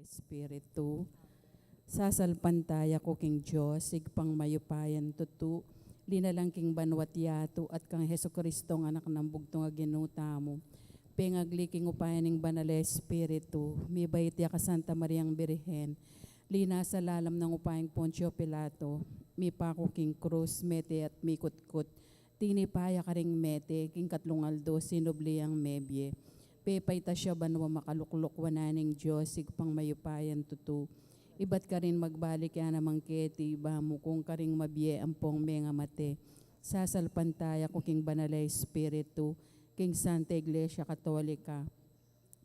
Espiritu, sasalpantaya ko king Diyos, igpang mayupayan tutu, linalang king banwat yato at kang Heso Kristong anak ng bugtong aginuta mo. Pengagliking upayan ng banal Espiritu, may bayit ya ka Santa Mariang Birhen, lina sa lalam ng upayang Poncio Pilato, may pako king krus, mete at mikutkut, tinipaya ka ring mete, king katlungaldo, sinubli ang mebye. Pepay ta siya banwa makaluklok wananing Diyos, igpang mayupayan tutu. Ibat ka rin magbalik yan namang keti, bamo kung ka ring mabye ang pong menga mate. Sasalpantaya ko king banala Espiritu, king Santa Iglesia Katolika,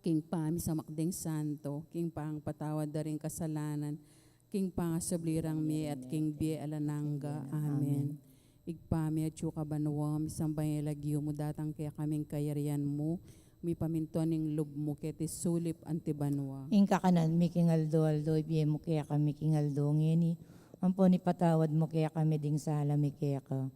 king pami sa makding santo, king pang patawad da rin kasalanan, king pangasablirang mi at king bie alananga. Amen. Igpami at yuka banwa, misambay lagyo mo datang kaya kaming kayarian mo, mi pamintuan ng lub mo keti sulip antibanwa. Ingka kanan, mikingaldo-aldo, ibiye mo kaya kami kingaldo ngini. Ampo ni patawad mo kaya kami ding sala mi kaya ka.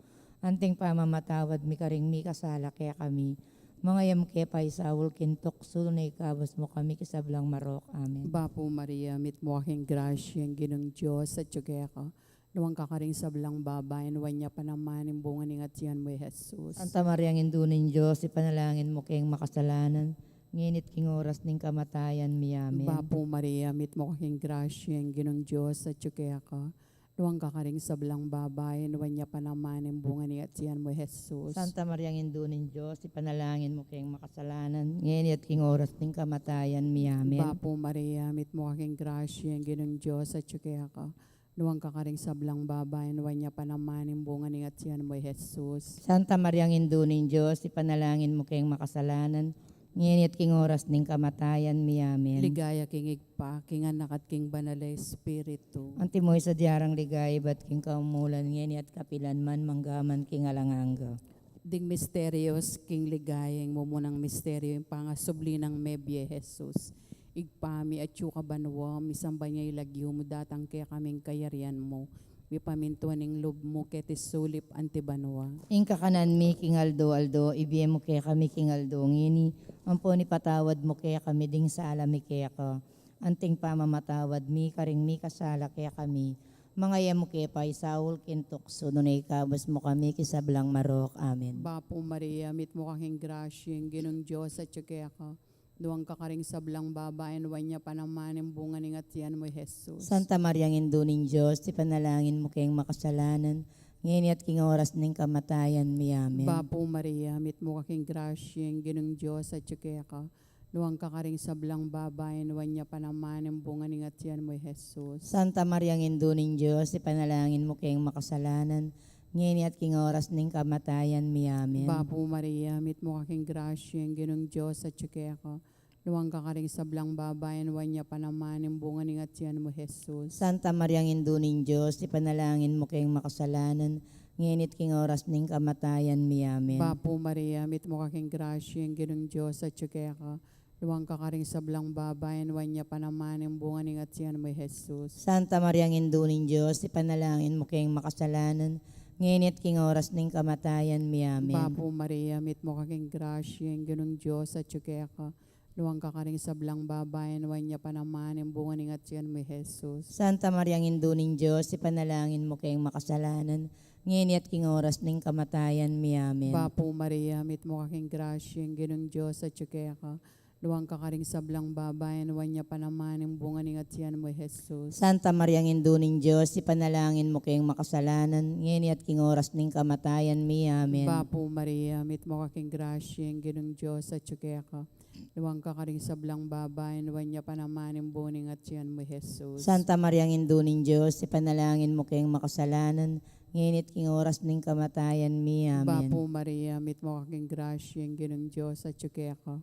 Anting pamamatawad mi karing mi kasala kaya kami. Mga yam kaya pa isawul kintok na ikabas mo kami kisablang marok. Amen. Bapo Maria, mit mo aking grasya, ang ginong Diyos at kaya ka. Nuwang kakaring sablang babayan, wanya pa naman yung bunga ng atyan mo, Jesus. Santa Maria, ang indunin Diyos, ipanalangin mo kayong makasalanan. Nginit king oras ning kamatayan mi. Amen. Bapo Maria, mit mo aking grasya, ang ginong Diyos at kaya ka. Nuwang kakaring sablang babayan, wanya pa naman yung bunga ng atyan mo, Jesus. Santa Maria, ang indunin Diyos, ipanalangin mo kayong makasalanan. Nginit king oras ning kamatayan mi. Amen. Bapo Maria, mit mo aking grasya, ang ginong Diyos at kaya ka. Nuwang kakaring sablang babayan, wanya pa naman yung bunga ng atyan mo, Jesus. Santa Maria, ang indunin Diyos, ipanalangin mo kayong makasalanan. Nginit king oras ning kamatayan mi. Amen. Ligaya king igpa, king anak at king banal Espiritu. Antimoy sa diyarang ligay, ba't king kaumulan, nginit at kapilan man, manggaman king alanganga. Ding misterios king ligayang mumunang misteryo yung pangasubli ng mebye, Jesus. Igpami at yuka banwa, misamba niya ilagyo mo datang kaya kaming kayarian mo. Mi pamintuan ng lub mo keti sulip antibanwa. Ingka kanan mi king aldo, ibiye mo kaya kami king aldo, ngini. Ampo ni patawad mo kaya kami ding sala mi kaya ka. Anting pamamatawad mi karing mi kasala kaya kami. Mga yamo kaya pa isawul kintok sununay kabas mo kami kisablang marok. Amen. Bapo Maria, mit mo kaking grasya, ang ginong Diyos at kaya ka. Duwang kakaring sablang babayan, wanya pa naman yung bunga ng atyan mo, Jesus. Santa Maria, ang induning Diyos, ipanalangin mo kayong makasalanan, ngayon at king oras ng kamatayan mi. Amen. Bapo Maria, mit mo kaking grasya, ang ginong Diyos at kaya ka. Duwang kakaring sablang babayan, wanya pa naman yung bunga ng atyan mo, Jesus. Santa Maria, ang induning Diyos, ipanalangin mo kayong makasalanan, ngayon at king oras ng kamatayan mi. Amen. Bapo Maria, mit mo kaking grasya, ang ginong Diyos at kaya ka. Luwang kakaring sablang babayan, wanya pa naman yung bunga ng atyan mo, Jesus. Santa Maria, ang induning Diyos, ipanalangin mo kayong makasalanan, ngayon at king oras ng kamatayan mi. Amen. Bapo Maria, mit mo kaking grasya, ang ginong Diyos at kaya ka. Luwang kakaring sablang babayan, wanya pa naman yung bunga ng atyan mo, Jesus. Santa Maria, ang induning Diyos, ipanalangin mo kayong makasalanan, ngayon at king oras ng kamatayan mi. Amen. Bapo Maria, mit mo kaking grasya, ang ginong Diyos at kaya ka. Luwang kakaring sablang babayan, wanya pa naman yung bunga ng atyan mo, Jesus. Santa Maria, ang induning Diyos, ipanalangin mo kayong makasalanan, ngayon at king oras ng kamatayan mi. Amen. Bapo Maria, mit mo kaking grasya, ang ginong Diyos at kaya ka. Luwang kakaring sablang babayan, wanya pa naman yung bunga ng atyan mo, Jesus. Santa Maria, ang induning Diyos, ipanalangin mo kayong makasalanan, ngayon at king oras ng kamatayan mi. Amen. Bapo Maria, mit mo kaking grasya, ang ginong Diyos at kaya ka. Luwang kakaring sablang babayan, wanya pa naman yung bunga ng atyan mo, Jesus. Santa Maria, ang induning Diyos, ipanalangin mo kayong makasalanan, ngayon at king oras ng kamatayan mi. Amen. Bapo Maria, mit mo kaking grasya, ang ginong Diyos at kaya ka.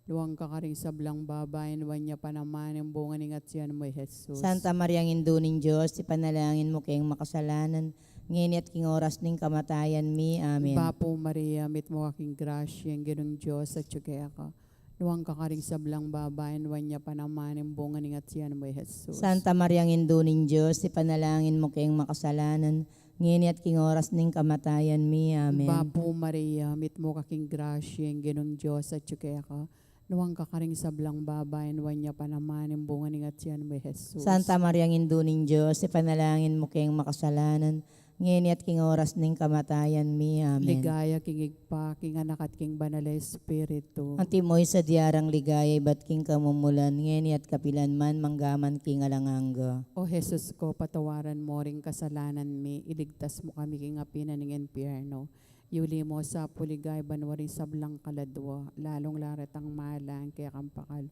Luwang kakaring sablang babayan, wanya pa naman yung bunga ng atyan mo, Jesus. Santa Maria, ang induning Diyos, ipanalangin mo kayong makasalanan, ngayon at king oras ng kamatayan mi. Amen. Bapo Maria, mit mo kaking grasya, ang ginong Diyos at kaya ka. Luwang kakaring sablang babayan, wanya pa naman yung bunga ng atyan mo, Jesus. Santa Maria, ang induning Diyos, ipanalangin mo kayong makasalanan, ngayon at king oras ng kamatayan mi. Amen. Bapo Maria, mit mo kaking grasya, ang ginong Diyos at kaya ka. Nuwang kakaring sablang babayan, wanya pa naman yung bunga ni Gatyan mo, Jesus. Santa Maria Induning Diyos, ipanalangin mo kayong makasalanan, ngayon at king oras ng kamatayan mi. Amen. Ligaya king igpa, king anak at king banal na Espiritu. Ang timoy sa diyarang ligaya, ba't king kamumulan, ngayon at kapilan man, manggaman king alanganga. O Jesus ko, patawaran mo ring kasalanan mi, iligtas mo kami king apinan ng impyerno. Yuli mo sa puligay, banwari sablang kaladwa, lalong larat ang malang, kaya kampakal.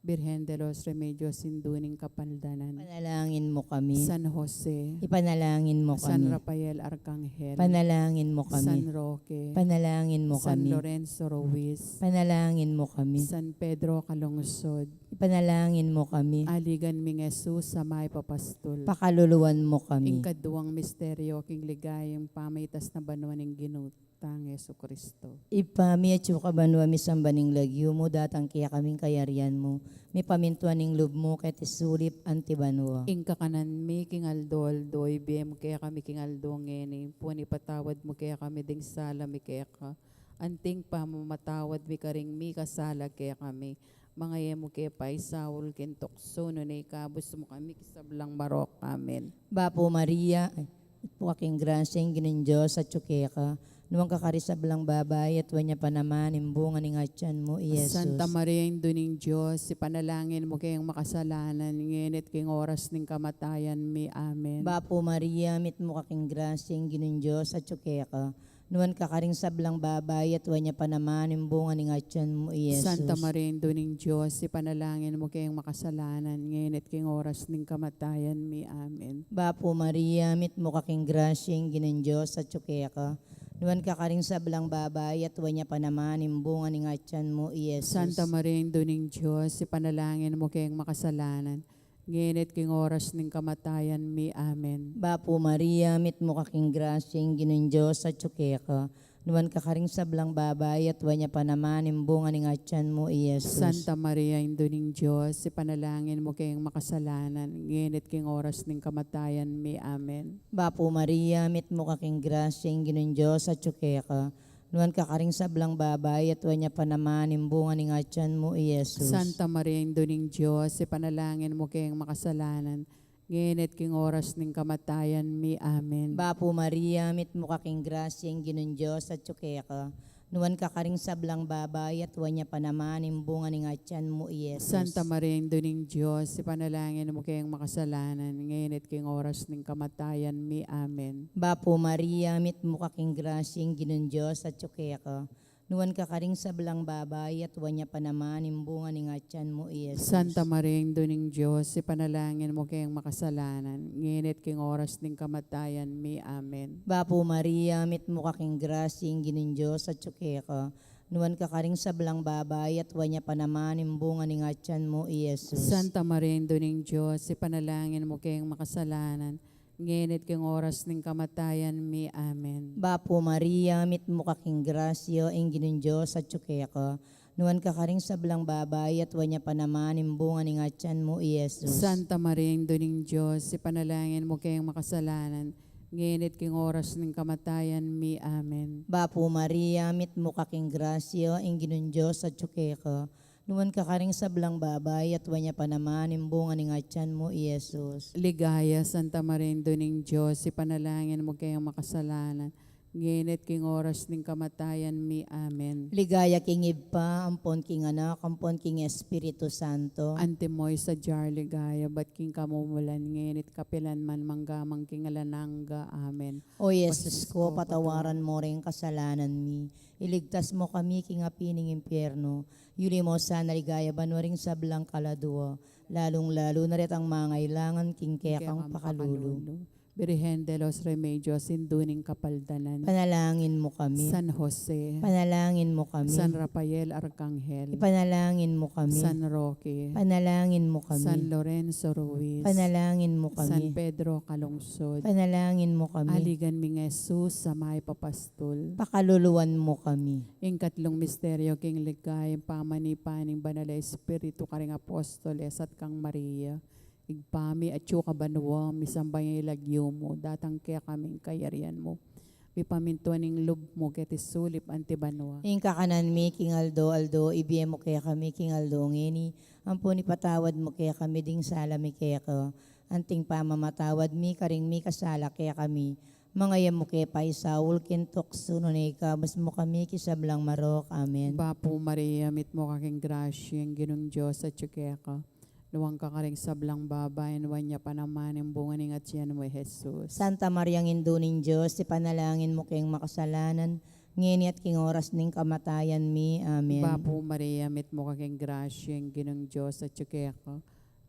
Birhen de los Remedios, sinduning kapaldanan. Panalangin mo kami. San Jose, Ipanalangin mo San kami. Rafael Arcangel, Panalangin mo San kami. Roque, Panalangin mo San kami. Lorenzo Ruiz, Panalangin mo kami. San Pedro Calungsod, Ipanalangin mo kami. aligan ming Jesus sa may papastol. Pakaluluwan mo kami. Ikaduang misteryo, king ligayang pamitas na banwa ng ginutang Yesu Kristo. Ipami at yung kabanwa mi sambaning lagyo mo, datang kaya kaming kayarian mo. Mi pamintuan ng loob mo, kaya tisulip antibanwa. Ingka kanan mi king Aldoldo, ibiyem kaya kami king Aldo ngeni, puni patawad mo kaya kami ding sala mi kaya ka. Anting pa mamatawad mi karing mi kasala kaya kami. Mga yemo kaya pa isawul kintokso no na ikabos mo kami kisablang barok. Amen. Bapo Maria, po aking grasyang ginin Diyos at tsukeka, nuwang kakarisablang babay at wanya pa naman imbungan ng atyan mo, Iyesus. Santa Maria, Induning Diyos, ipanalangin mo kayong makasalanan, nginit king oras ng kamatayan mi. Amen. Bapo Maria, mit mo kaking grasyang ginin Diyos at tsukeka, nuwan kakaring sablang babay at wanya pa naman imbungan ng atyan mo, Iyesus. Santa Maria, Induning Diyos, ipanalangin mo kayong makasalanan, nginit king oras ng kamatayan mi. Amen. Bapo Maria, mit mo kaking grasyang ginin Diyos at tsukeka, nuwan kakaring sablang babay at wanya pa naman imbungan ng atyan mo, Iyesus. Santa Maria, Induning Diyos, ipanalangin mo kayong makasalanan, nginit king oras ng kamatayan mi. Amen. Bapo Maria, mit mo kaking grasyang ginin Diyos at tsukeka, nuwan kakaring sablang babay at wanya pa naman imbungan ng atyan mo, Iyesus. Santa Maria, Induning Diyos, ipanalangin mo kayong makasalanan, nginit king oras ng kamatayan mi. Amen. Bapo Maria, mit mo kaking grasyang ginin Diyos at tsukeka, nuwan kakaring sablang babay at wanya pa naman imbungan ng atyan mo, Iyesus. Santa Maria, Induning Diyos, ipanalangin mo kayong makasalanan, nginit king oras ng kamatayan mi. Amen. Bapo Maria, mit mo kaking grasyang ginin Diyos at tsukeka, nuwan kakaring sablang babay at wanya pa naman imbungan ng atyan mo, Iyesus. Santa Maria, Induning Diyos, ipanalangin mo kayong makasalanan, nginit king oras ng kamatayan mi. Amen. Bapo Maria, mit mo kaking grasyang ginin Diyos at tsukeka, nuwan kakaring sablang babay at wanya pa naman imbungan ng atyan mo, Iyesus. Santa Maria, Induning Diyos, ipanalangin mo kayong makasalanan, nginit king oras ng kamatayan mi. Amen. Bapo Maria, mit mo kaking grasyang ginin Diyos at tsukeka, nuwan kakaring sablang babay at wanya pa naman imbungan ng atyan mo, Iyesus. Santa Maria, Induning Diyos, ipanalangin mo kayong makasalanan, nginit king oras ng kamatayan mi. Amen. Bapo Maria, mit mo kaking grasyo ang ginin Diyos at tsukeka, nuwan kakaring sablang babay at wanya pa naman imbungan ng atyan mo, Iyesus. Santa Maria, Induning Diyos, ipanalangin mo kayong makasalanan, nginit king oras ng kamatayan mi. Amen. Bapo Maria, mit mo kaking grasyo ang ginin Diyos at tsukeka, nuwan kakaring sablang babay at wanya pa naman imbungan ng atyan mo, Iyesus. Ligaya, Santa Maria, Induning Diyos, ipanalangin mo kayong makasalanan, nginit king oras ng kamatayan mi. Amen. Ligaya king Iba, ampon king Anak, ampon king Espiritu Santo. Antimoy sa jar ligaya, ba't king kamumulan, nginit kapilan man manggamang king alanangga. Amen. O Yesus ko, patawaran mo rin kasalanan mi. Iligtas mo kami king apining impyerno. Yuli mo sana ligaya banwaring sablang kaladwa. Lalong-lalo na rin ang mangailangan king kekang pakalulu. Birhen de los Remedios, sinduning kapaldanan. Panalangin mo kami. San Jose, Panalangin mo kami. San Rafael Arcangel, Ipanalangin mo kami. San Roque, Panalangin mo San kami. Lorenzo Ruiz, Panalangin mo San kami. Pedro Calungsod, Panalangin mo kami. aligan ming Jesus sa may papastol. Pakaluluwan mo kami. Ing katlong misteryo, king ligay, pamanipaning banal na Espiritu, karing apostoles at kang Maria. Igpami at yuka banwa, misambay ilagyo mo, datang kaya kaming kayarian mo. Pipamintuaning lub mo ket isulip anti banwa. Ingka kanan mi, King Aldo, ibiyem mo kaya kami, King Aldo, ngini. Ampun ipatawad mo kaya kami, ding sala mi kaya ko. Anting pamamatawad mi, karing mi kasala kaya kami. Mga yam mo kaya paisawul, kintok sununay ka, bas mo kami kisablang marok. Amen. Bapo Maria, mit mo kaking grasya, ang ginong Diyos at ka. Luwang ka karing sablang babay, nuwan niya panaman ang bunganing at siyan mo, Jesus. Santa Maria Induning Diyos, ipanalangin mo kayong makasalanan, ngini at king oras ning kamatayan mi. Amen. Bapo Maria, mit mo kaking grasya, ang ginong Diyos at ka.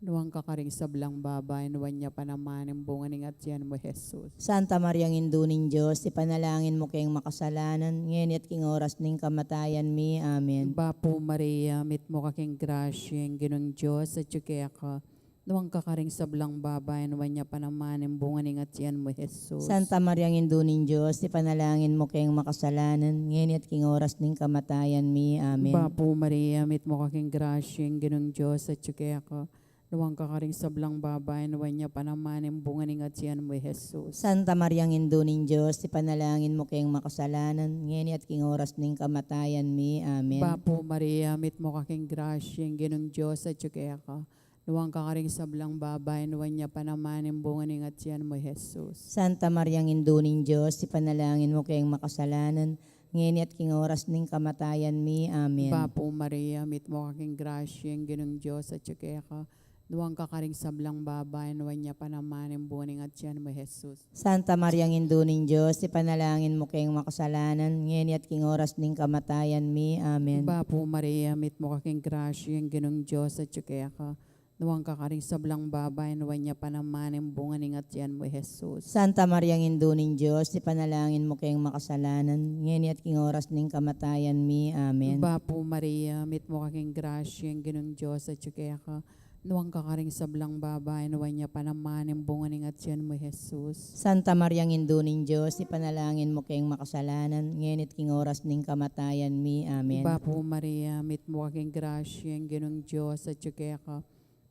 Luwang ka karing sablang babay, nuwan niya panaman ang bunganing at siyan mo, Jesus. Santa Maria Induning Diyos, ipanalangin mo kayong makasalanan, ngini at king oras ning kamatayan mi. Amen. Bapo Maria, mit mo kaking grasya, ang ginong Diyos at ka. Luwang ka karing sablang babay, nuwan niya panaman ang bunganing at siyan mo, Jesus. Santa Maria Induning Diyos, ipanalangin mo kayong makasalanan, ngini at king oras ning kamatayan mi. Amen. Bapo Maria, mit mo kaking grasya, ang ginong Diyos at ka. Luwang ka karing sablang babay, nuwan niya panaman ang bunganing at siyan mo, Jesus. Santa Maria Induning Diyos, ipanalangin mo kayong makasalanan, ngini at king oras ning kamatayan mi. Amen. Bapo Maria, mit mo kaking grasya, ang ginong Diyos at ka. Luwang ka karing sablang babay, nuwan niya panaman ang bunganing at siyan mo, Jesus. Santa Maria Induning Diyos, ipanalangin mo kayong makasalanan, ngini at king oras ning kamatayan mi. Amen. Bapo Maria, mit mo kaking grasya, ang ginong Diyos at ka. Luwang ka karing sablang babay, nuwan niya panaman ang bunganing at siyan mo, Jesus. Santa Maria Induning Diyos, ipanalangin mo kayong makasalanan, ngini at king oras ning kamatayan mi. Amen. Bapo Maria, mit mo kaking grasya, ang ginong Diyos at ka. Luwang ka karing sablang babay, nuwan niya panaman ang bunganing at siyan mo, Jesus. Santa Maria Induning Diyos, ipanalangin mo kayong makasalanan, ngini at king oras ning kamatayan mi. Amen. Bapo Maria, mit mo kaking grasya, ang ginong Diyos at ka. Luwang ka karing sablang babay, nuwan niya panaman ang bunganing at siyan mo, Jesus. Santa Maria Induning Diyos, ipanalangin mo kayong makasalanan, ngini at king oras ning kamatayan mi. Amen. Bapo Maria, mit mo kaking grasya, ang ginong Diyos at ka.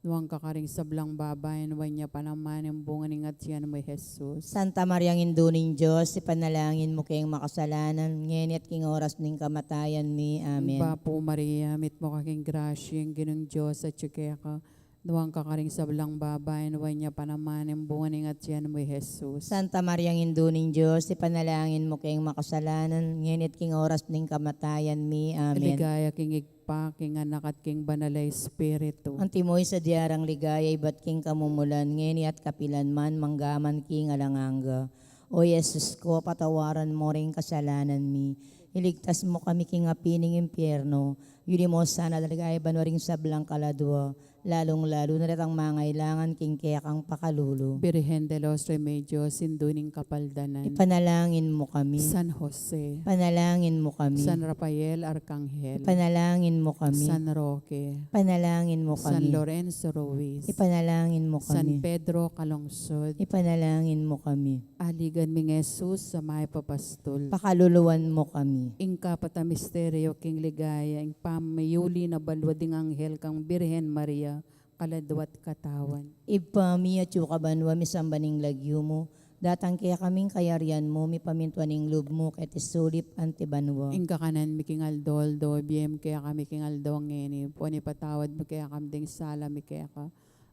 Luwang ka karing sablang babay, nuwan niya panaman ang bunganing at siyan mo, Jesus. Santa Maria Induning Diyos, ipanalangin mo kayong makasalanan, ngini at king oras ning kamatayan mi. Amen. Bapo Maria, mit mo kaking grasya, ang ginong Diyos at ka. Luwang ka karing sablang babay, nuwan niya panaman ang bunganing at siyan mo, Jesus. Santa Maria Induning Diyos, ipanalangin mo kayong makasalanan, ngini at king oras ning kamatayan mi. Amen. Ligaya king igpa, king anak at king banalay espiritu. Ang timoy sa diarang ligaya, iba't king kamumulan, ngini at kapilan man, manggaman king alanganga. O Yesus ko, patawaran mo rin kasalanan mi. Iligtas mo kami king apining impyerno. Yuli mo sana dalagay banwaring sablang kaladwa. Lalong-lalo na ritang mangailangan king kayakang pakalulo. Birhen de los Remedios, sinduning kapaldanan. Ipanalangin mo kami. San Jose, Panalangin mo kami. San Rafael Arcangel, Panalangin mo kami. San Roque, Panalangin mo San kami. Lorenzo Ruiz, Ipanalangin mo San kami. Pedro Calungsod, Ipanalangin mo kami. aligan ming Jesus sa may papastol. Pakaluluwan mo kami. Ingka pata misteryo king ligaya, ing pamayuli na balwading anghel kang Birhen Maria, kaladwat katawan. Ipami at yukabanwa misambaning lagyo mo. Datang kaya kaming kayarian mo, mi pamintuaning loob mo, kahit isulip antibanwa. Ingka kanan mi king aldoldo, biem kaya kami king aldong ngeni, poni patawad mi kaya kami ding sala mi kaya ka.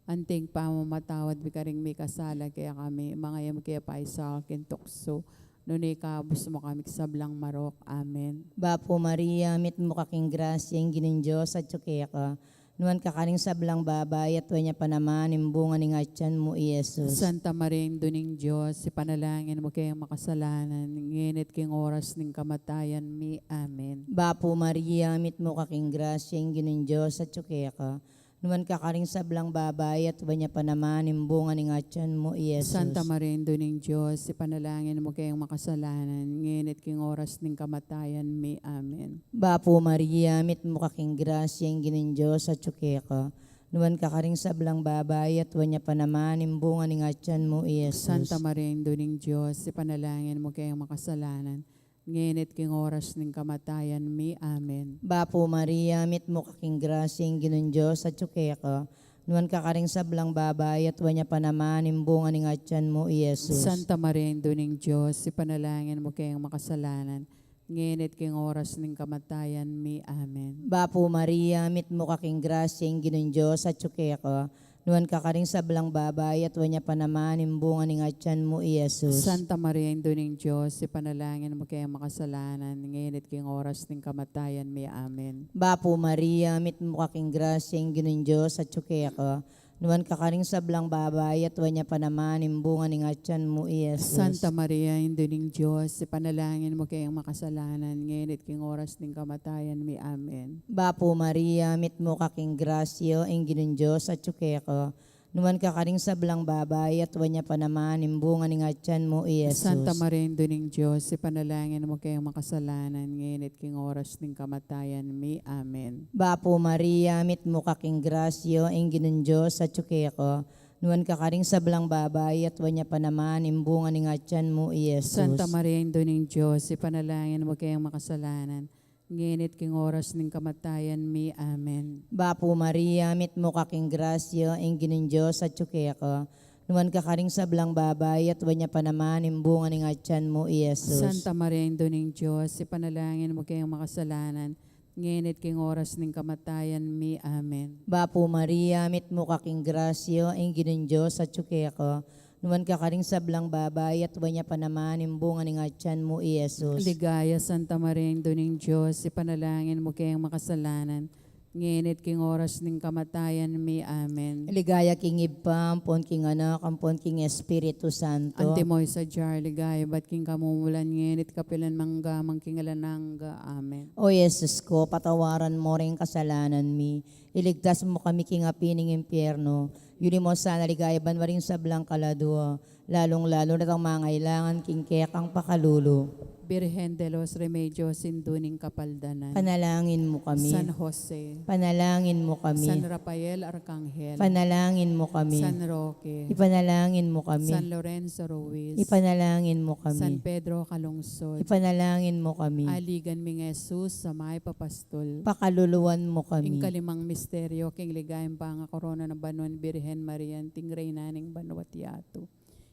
Anting pamamatawad mi karing mi kasala kaya kami, mga yam kaya paisa kintukso. Nunay kabus mo kami sablang marok. Amen. Bapo Maria, mit mo kaking grasya, yung ginin Diyos at kaya ka. Nuan kakaning sablang babay at wanya pa naman imbunga ni ngatyan mo, Yesus. Santa Maria, Duning Diyos, ipanalangin mo kayong makasalanan, nginit king oras ng kamatayan mi. Amen. Bapo Maria, mit mo kaking grasya, yung ginin Diyos at kaya ka. Nuan kakaring sablang babay at wanya pa naman imbunga ni ngatyan mo, Yesus. Santa Maria, Duning Diyos, ipanalangin mo kayong makasalanan, nginit king oras ng kamatayan mi. Amen. Bapo Maria, mit mo kaking grasya, yung ginin Diyos at kaya ka. Nuan kakaring sablang babay at wanya pa naman imbunga ni ngatyan mo, Yesus. Santa Maria, Duning Diyos, ipanalangin mo kayong makasalanan, nginit king oras ng kamatayan mi. Amen. Bapo Maria, mit mo kaking grasya, yung ginin Diyos at kaya ka. nuan ka karing sablang babay, at wanya pa naman imbungan ng atyan mo, Iyesus. Santa Maria, Ina ng Diyos, ipanalangin mo kayong makasalanan, ngayon at king oras ng kamatayan mi. Amen. Bapo Maria, mit mo kaking grasya, yung ginong Diyos, at tsuke ko, nuan ka karing sablang babay, at wanya pa naman imbungan ng atyan mo, Iyesus. Santa Maria, Ina ng Diyos, ipanalangin mo kayong makasalanan, ngayon at king oras ng kamatayan mi. Amen. Bapo Maria, mit mo kaking grasya, yung ginong Diyos, at tsuke ko, nuan ka karing sablang babay, at wanya pa naman imbungan ng atyan mo, Iyesus. Santa Maria, Ina ng Diyos, ipanalangin mo kayong makasalanan, ngayon at king oras ng kamatayan mi. Amen. Bapo Maria, mit mo kaking grasya, yung ginong Diyos, at tsuke ko, nuan ka karing sablang babay, at wanya pa naman imbungan ng atyan mo, Iyesus. Santa Maria, Ina ng Diyos, ipanalangin mo kayong makasalanan, ngayon at king oras ng kamatayan mi. Amen. Bapo Maria, mit mo kaking grasya, yung ginong Diyos, at tsuke ko, nuan ka karing sablang babay, at wanya pa naman imbungan ng atyan mo, Iyesus. Santa Maria, Ina ng Diyos, ipanalangin mo kayong makasalanan, ngayon at king oras ng kamatayan mi. Amen. Bapo Maria, mit mo kaking grasya, yung ginong Diyos, at tsuke ko, nuan ka karing sablang babay, at wanya pa naman imbungan ng atyan mo, Iyesus. Santa Maria, Ina ng Diyos, ipanalangin mo kayong makasalanan, ngayon at king oras ng kamatayan mi. Amen. Bapo Maria, mit mo kaking grasya, yung ginong Diyos, at tsuke ko, nuan ka karing sablang babay, at wanya pa naman imbungan ng atyan mo, Iyesus. Ligaya, Santa Maria, Ina ng Diyos, ipanalangin mo kayong makasalanan, ngayon at king oras ng kamatayan mi. Amen. Ligaya king Iba, ampon king Anak, ampon king Espiritu Santo. Antimoy sa jar, ligaya, ba't king kamumulan ngayon at kapilan mangga, mangkingalanangga. Amen. O Yesus ko, patawaran mo rin kasalanan mi. Iligtas mo kami king apining impyerno. Yuli mo sana ligaya banwaring sablang kaladwa. Lalong-lalo na tang mangailangan king kekang pakalulo. Birhen de los Remedios, Sinduning Kapaldanan. Panalangin mo kami. San Jose. Panalangin mo San kami. Rafael Arcangel. Panalangin mo kami. San Roque. Ipanalangin mo kami. San Lorenzo Ruiz. Ipanalangin mo San kami. Pedro Calungsod. Ipanalangin mo kami. Aligan ming Jesus sa may papastol. Pakaluluwan mo Ing kami. kalimang misteryo, king ligayang panga korona ng Banuan Birhen Marian, ting reynaning Banuatiato.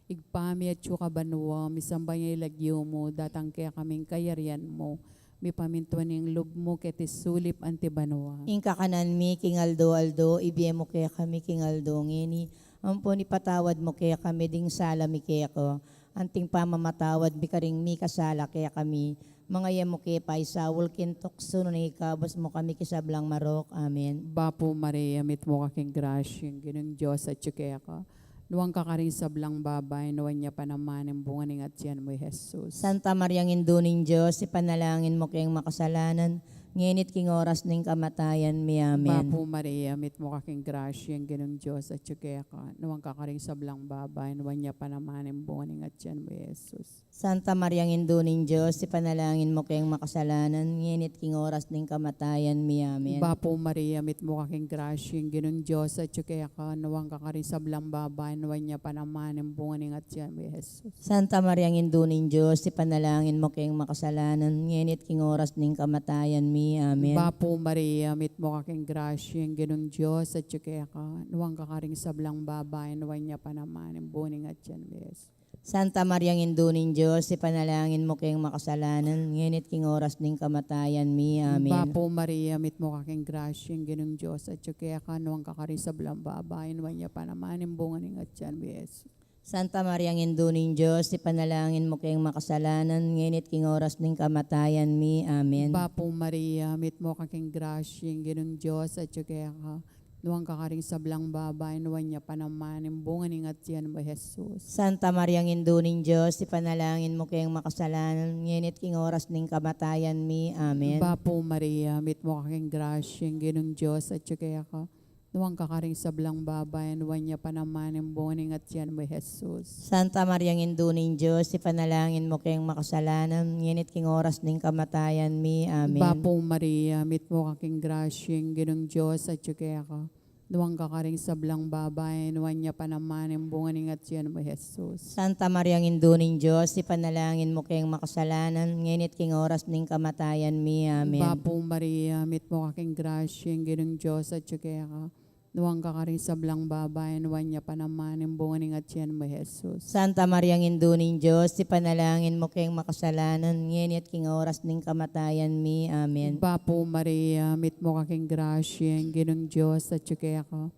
Igpami at yuka banwa, misambay ngay lagyo mo, datang kaya kaming kayarian mo, mi pamintuan ng lub mo, ketis sulip anti banwa. Ing kakanan mi, king Aldo, ibiye mo kaya kami, king Aldo, ngini. Ampon ipatawad mo kaya kami, ding sala mi kaya ko. Anting pamamatawad, bikaring mi kasala kaya kami. Mga yamo kaya pa isawul, kintokso, nung ikabos mo kami kisablang marok. Amen. Bapo Maria, mit mo kaking grasyang, ginong Diyos at tsukaya ka. Nuwang kakaring sablang babay, nuwan niya pa naman ang bunga ng atyan mo, Jesus. Santa Mariang Induning Diyos, ipanalangin mo kayong makasalanan, nginit king oras ng kamatayan mi. Amen. Bapo Maria, mit mo kaking grasyang, ginong Diyos at tsukaya ka. Nuwang kakaring sablang babay, nuwan niya pa naman ang bunga ng atyan mo, Jesus. Santa Mariang Induning Diyos, ipanalangin mo kayong makasalanan, nginit king oras ng kamatayan mi. Amen. Bapo Maria, mit mo kaking grasyang, ginong Diyos at tsukaya ka. Nuwang kakaring sablang babay, nuwan niya pa naman ang bunga ng atyan mo, Jesus. Santa Mariang Induning Diyos, ipanalangin mo kayong makasalanan, nginit king oras ng kamatayan mi. Amen. Bapo Maria, mit mo kaking grasyang, ginong Diyos at tsukaya ka. Nuwang kakaring sablang babay, nuwan niya pa naman ang bunga ng atyan mo, Jesus. Santa Mariang Induning Diyos, ipanalangin mo kayong makasalanan, nginit king oras ng kamatayan mi. Amen. Bapo Maria, mit mo kaking grasyang, ginong Diyos at tsukaya ka. Nuwang kakaring sablang babay, nuwan niya pa naman ang bunga ng atyan mo, Jesus. Santa Mariang Induning Diyos, ipanalangin mo kayong makasalanan, nginit king oras ng kamatayan mi. Amen. Bapo Maria, mit mo kaking grasyang, ginong Diyos at tsukaya ka. Nuwang kakaring sablang babay, nuwan niya pa naman ang bunga ng atyan mo, Jesus. Santa Mariang Induning Diyos, ipanalangin mo kayong makasalanan, nginit king oras ng kamatayan mi. Amen. Bapo Maria, mit mo kaking grasyang, ginong Diyos at tsukaya ka. Nuwang kakaring sablang babay, nuwan niya pa naman ang bunga ng atyan mo, Jesus. Santa Mariang Induning Diyos, ipanalangin mo kayong makasalanan, nginit king oras ng kamatayan mi. Amen. Bapo Maria, mit mo kaking grasyang, ginong Diyos at tsukaya ka. Nuwang kakaring sablang babay, nuwan niya pa naman ang bunga ng atyan mo, Jesus. Santa Mariang Induning Diyos, ipanalangin mo kayong makasalanan, nginit king oras ng kamatayan mi. Amen. Bapo Maria, mit mo kaking grasyang, ginong Diyos at tsukaya ka. Nuwang kakaring sablang babayan, wanya panamanin, bunganing at yan mo, Jesus. Santa Maria Induning Diyos, ipanalangin mo kayong makasalanan, ngayon at king oras ng kamatayan mi. Amen. Bapo Maria, mit mo kaking grasya, ginong Diyos at yuki ako.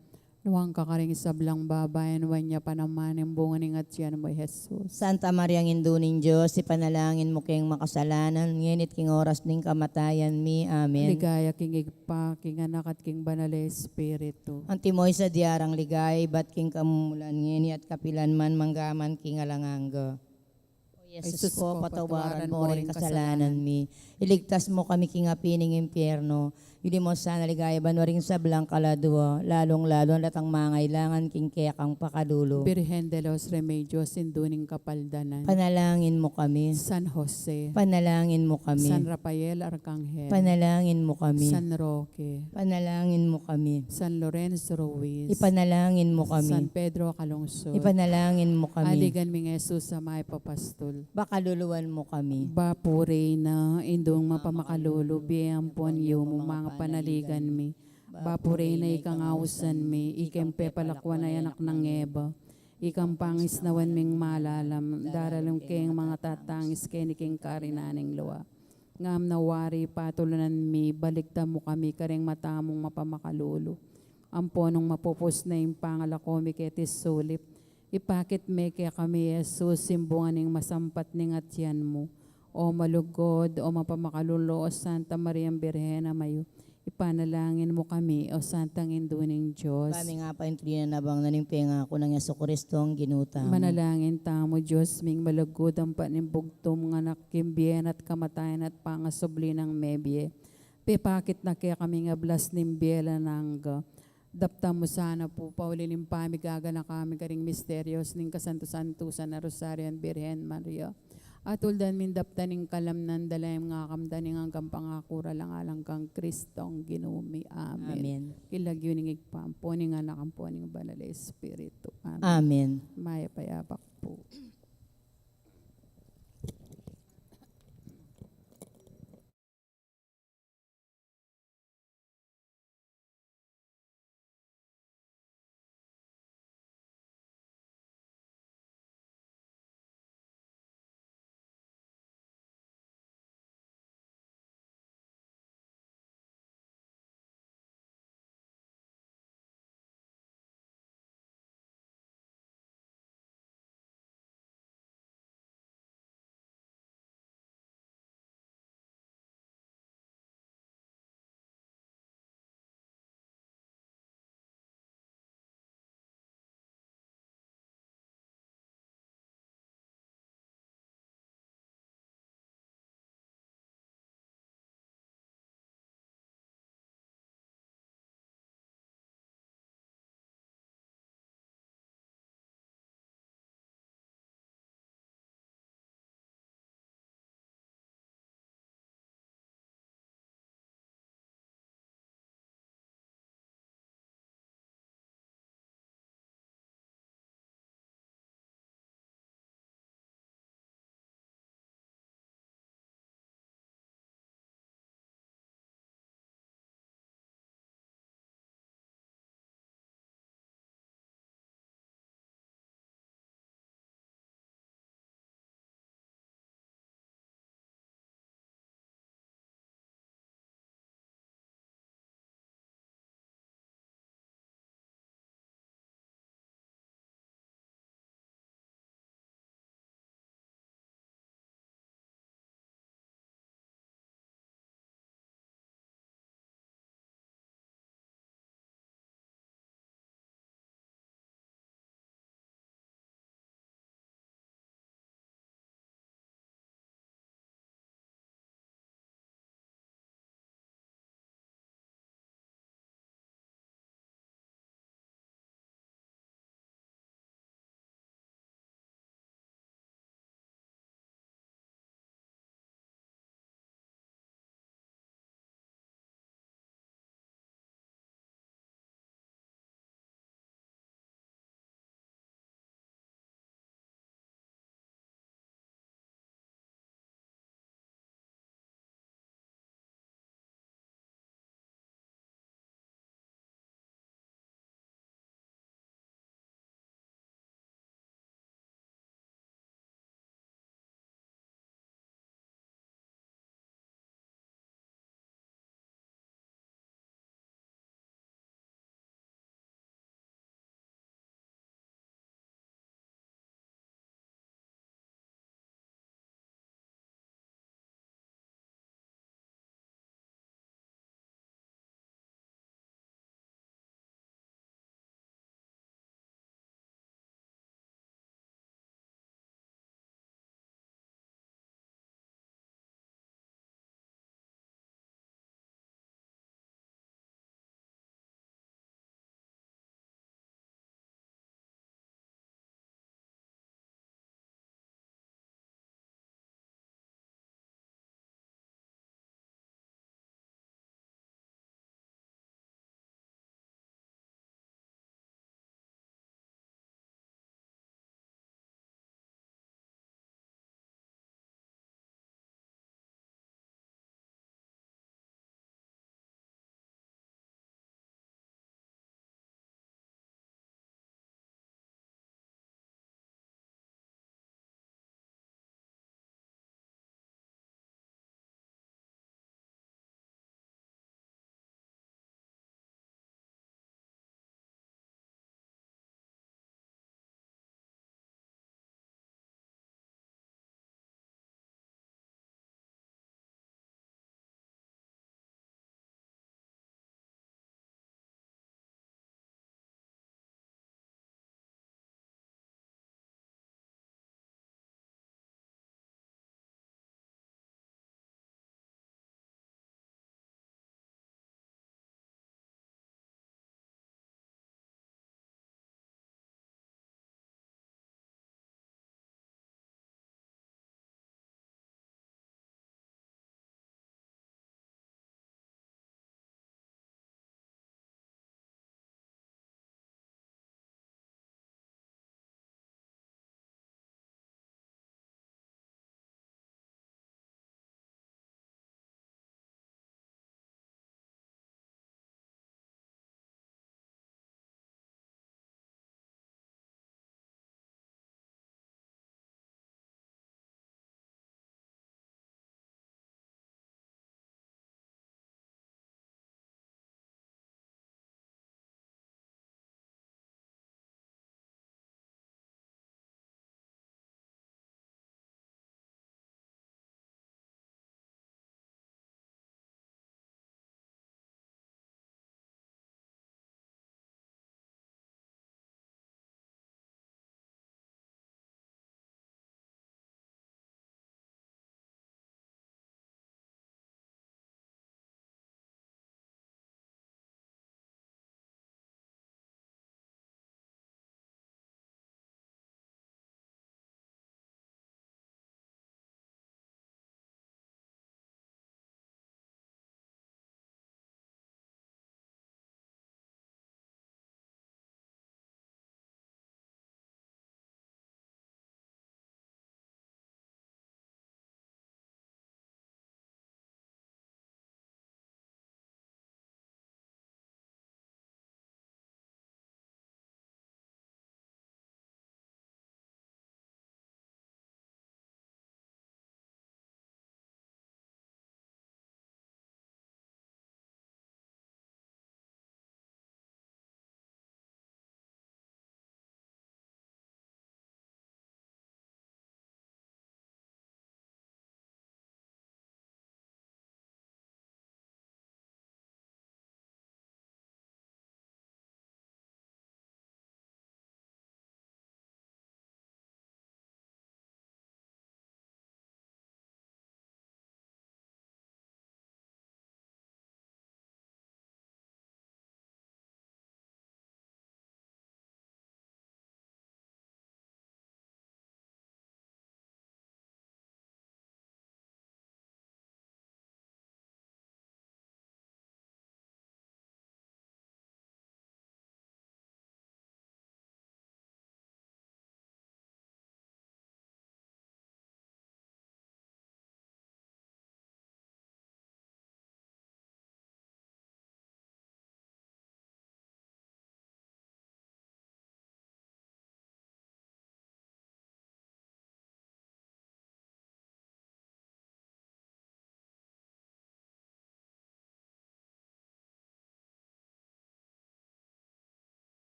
Nuwang kakaring sablang babayan, wanya panamanin, bunganing at yan mo, Jesus. Santa Maria Induning Diyos, ipanalangin mo kayong makasalanan, ngayon at king oras ng kamatayan mi. Amen. Ligaya king igpa, king anak at king banal Espiritu. Ang timoy sa diarang ligay, bat king kamumulan, ngayon at kapilan man manggaman king alanganggo. O Jesus ko, patawaran mo rin kasalanan mi. Iligtas mo kami king apining impyerno. Hindi mo sana ligaya banwaring sa blang kaladwa, lalong-lalo latang mangailangan king kekang pakadulo. Birhen de los Remedios, induning kapaldanan. Panalangin mo kami. San Jose. Panalangin mo kami. San Rafael Arcangel. Panalangin mo kami. San Roque. Panalangin mo kami. San Lorenzo Ruiz. Ipanalangin mo San kami. Pedro Calungsod. Ipanalangin mo kami. Aligan ming Jesus sa may papastol. Bakaluluwan mo kami. Bapure na indong mapamakalulu, biyampon yu mo mga panaligan mi. Bapure na ikangawusan mi, ikempe palakwan ay anak ng eba. Ikang pangis nawan ming malalam, daralong keng mga tatangis keniking karinaning luwa. Ngam nawari patulunan mi, balikta mo kami kareng matamong mapamakalulu. Amponong mapupos na yung pangalakomi ketis sulip. Ipakit me kaya kami Jesus, simbungan ng masampat ning atyan mo. O malugod, o mapamakalulo, o Santa Maria Birhena Mayo. Ipanalangin mo kami, o Santang Induning Diyos. Kami nga pa yung nabang nanimpenga ko ng Yeso Kristo ang ginuta mo. Manalangin tamo, Diyos, ming malugod ang panimbugtom nga nakimbien at kamatayan at pangasubli ng mebye. Pipakit na kaya kami nga blas nimbiyela nangga. Dapta mo sana po, Paulinim pamigaga na kami karing misterios ning kasanto-santusan na Rosarian Birhen Maria. At uldan min dapta ning kalamnan dalayang nga kamdaning hanggang pangakura lang alang kang Kristong ginumi. Amen. Amen. Kilagyo ning igpampo ning anak ang po ning banal Espiritu. Amen. Amen. Maya payapak po.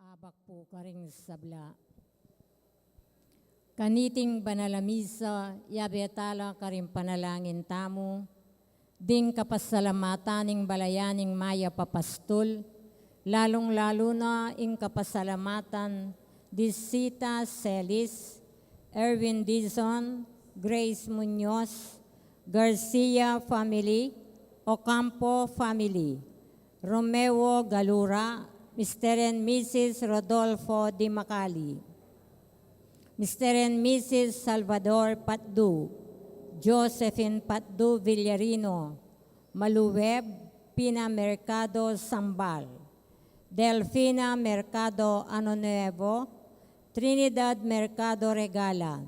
Abak po karing sabla. Kaniting banalamisa, yabetala karing panalangin tamo, ding kapasalamatan ning balayaning maya papastol, lalong-lalo na ing kapasalamatan di Sita Celis, Erwin Dizon, Grace Munoz, Garcia family, Ocampo family, Romeo Galura, Mr. and Mrs. Rodolfo Di Macali, Mr. and Mrs. Salvador Patdu, Josephine Patdu Villarino, Maluweb Pina Mercado Sambal, Delfina Mercado Anonuevo, Trinidad Mercado Regala,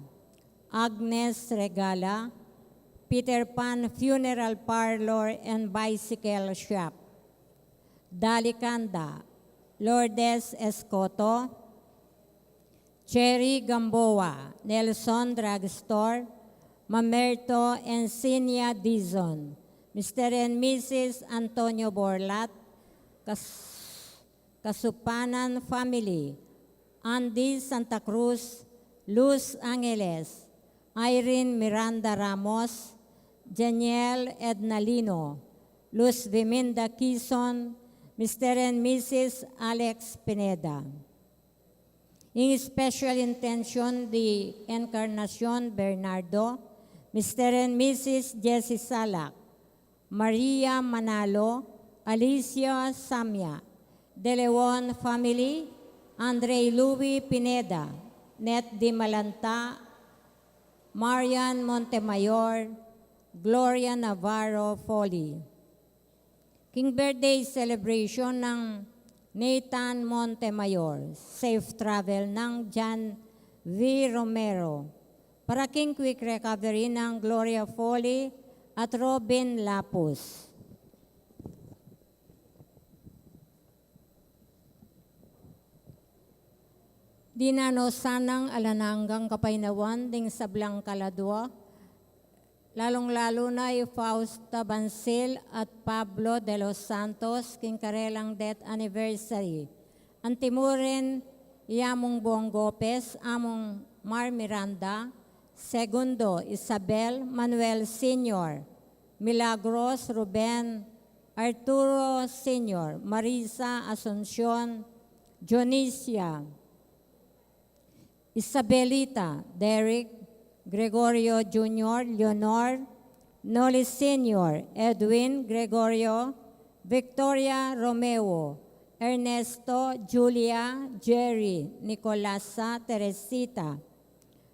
Agnes Regala, Peter Pan Funeral Parlor and Bicycle Shop, Dalicanda, Lourdes Escoto, Cherry Gamboa, Nelson Drugstore, Mamerto Encinia Dizon, Mr. and Mrs. Antonio Borlat, Kasupanan Family, Andy Santa Cruz, Luz Angeles, Irene Miranda Ramos, Janiel Ednalino, Luz Viminda Quizon, Mr. and Mrs. Alex Pineda. In special intention, the Encarnacion Bernardo, Mr. and Mrs. Jessie Salak, Maria Manalo, Alicia Samya, De Leon family, Andre Louis Pineda, Net Di Malanta, Marian Montemayor, Gloria Navarro Foley. King birthday celebration ng Nathan Montemayor, safe travel ng John V. Romero, para king quick recovery ng Gloria Foley at Robin Lapus. Dinano sanang alananggang kapainawan ding sablang kaladwa, lalong-lalo na Fausta Bansil at Pablo de los Santos, king karelang death anniversary. Antimurin, Yamong Bong Gopez, Among Mar Miranda, Segundo, Isabel Manuel Sr., Milagros Ruben, Arturo Sr., Marisa Asuncion, Jonicia, Isabelita, Derek, Gregorio Jr., Leonor, Noli Sr., Edwin, Gregorio, Victoria Romeo, Ernesto, Julia, Jerry, Nicolasa, Teresita,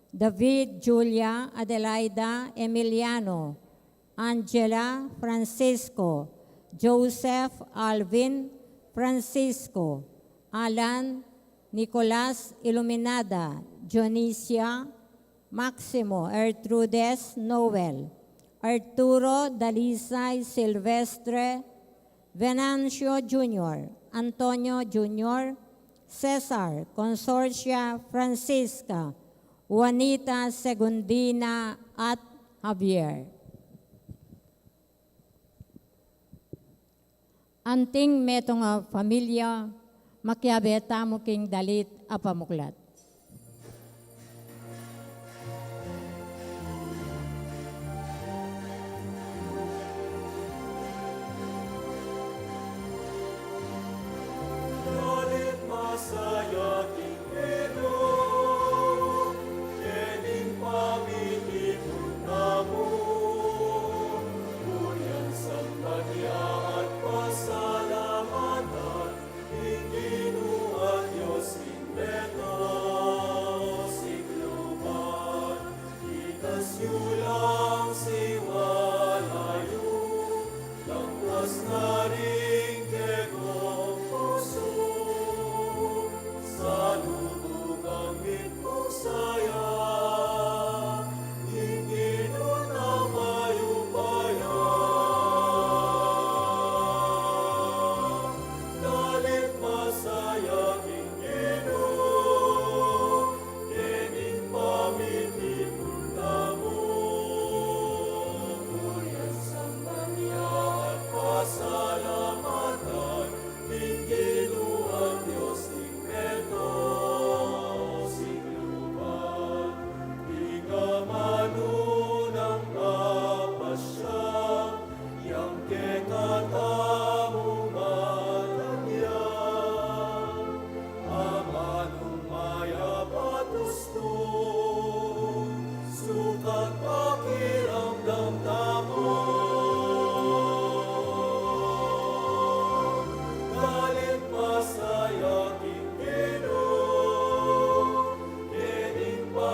David, Julia, Adelaida, Emiliano, Angela, Francisco, Joseph, Alvin, Francisco, Alan, Nicolas Iluminada, Jonicia, Maximo, Ertrudes, Noel, Arturo, Dalisay, Silvestre, Venancio Jr., Antonio Jr., Cesar, Consorcia Francisca, Juanita Segundina, at Javier. Anting metong pamilya, makiabeta mo king dalit apamuklat. Dalit masaya king ero, kening pamilikon namo, Kurian sampanya at pasalamatan, Inginu at Diyos in beto.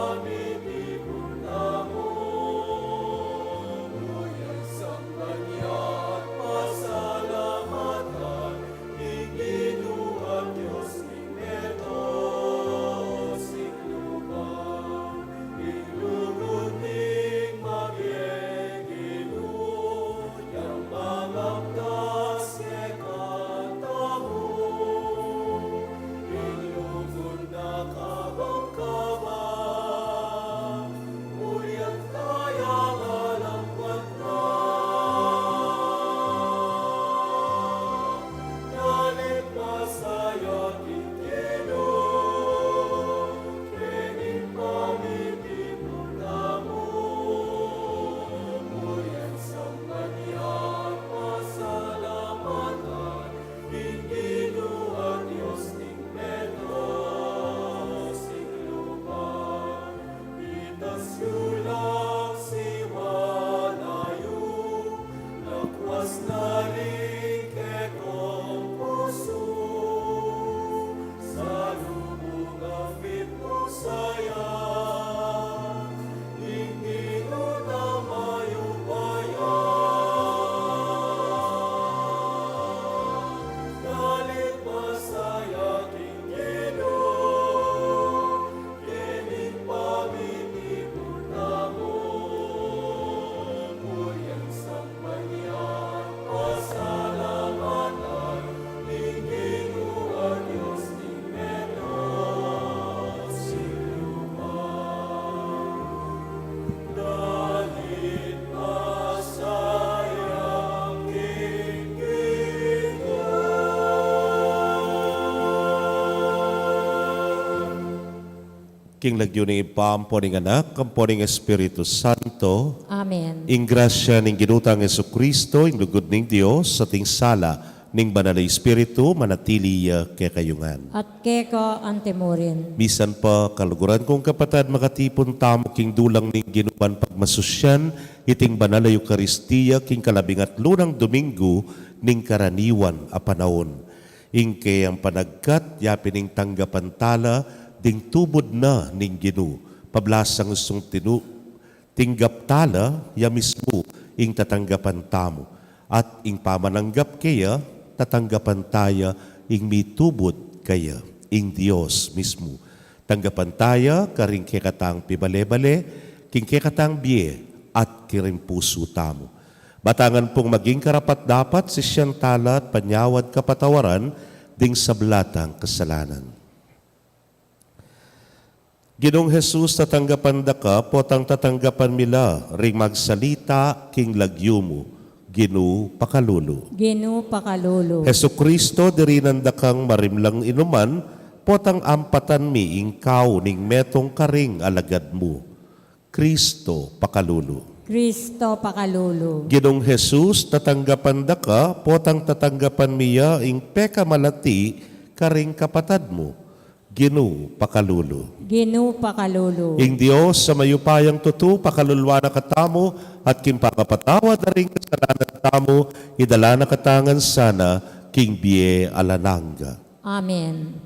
pamitipon namon. Nguyang sambanya at pasalamatan, iginuan Diyos ni Neto, sikluban. Ilugod ning magyeginu, yang mangaptas ke kataho. Ilugod na kabang-kabang, uliat kaya malangkot na. Nalit masaya kikino, kening pamitipon namon. Uliat sambanya at pasalamatan, iginuan Diyos ning Neto, sikluban. Itas yulang siwalayo, lakwas na rin kekong puso. Sa lubog ang pitmusaya, ingino na mayubayan. Galit masaya kingino, kening pamitipon namon. Uyang sambanya at pasalamatan, iginuan Diyos ning Neto, sikluban. Galit masaya King lagyo ni ipampo ning anak, kampo ning Espiritu Santo, Amen. ing grasya ning ginutang Yesu Kristo, ing lugod ning Dios, sa ting sala ning banal na Espiritu, manatili kay kayungan. At keko antemurin. Bisan pa kaluguran kong kapatid makatipon tamo king dulang ning ginuban pagmasusyan, iting banal na Eukaristiya king kalabing at lunang Domingo ning karaniwan a panahon. Ing kay ang panagkat, yapining tanggapan tala, ding tubod na ning Ginu. Pablasang gustong tinggap tala, ya mismo ing tatanggapan tamo. At ing pamananggap kaya, tatanggapan taya ing mitubod kaya, ing Dios mismo. Tanggapan taya, karing kekatang pibale-bale, king kekatang biye, at kiring puso tamo. Batangan pong maging karapat dapat si siyang tala at panyawad kapatawaran, ding sablatang kasalanan. Ginong Jesus, tatanggapan da ka, potang tatanggapan mila, ring magsalita, king lagyo mo, Ginu pakalulu. Ginu pakalulu. Heso Kristo, dirinanda kang marimlang inuman, potang ampatan mi, ingkaw, ning metong karing alagad mo. Kristo pakalulu. Kristo pakalulu. Ginong Jesus, tatanggapan da ka, potang tatanggapan miya, ing peka malati, karing kapatad mo. Ginu pakalulu. Ginu pakalulu. Ing Dios sa mayupayang tutu, pakalulwa na katamo, at kimpakapatawad na rin kasalanan tamo, idala na katangan sana, king biye alananga. Amen.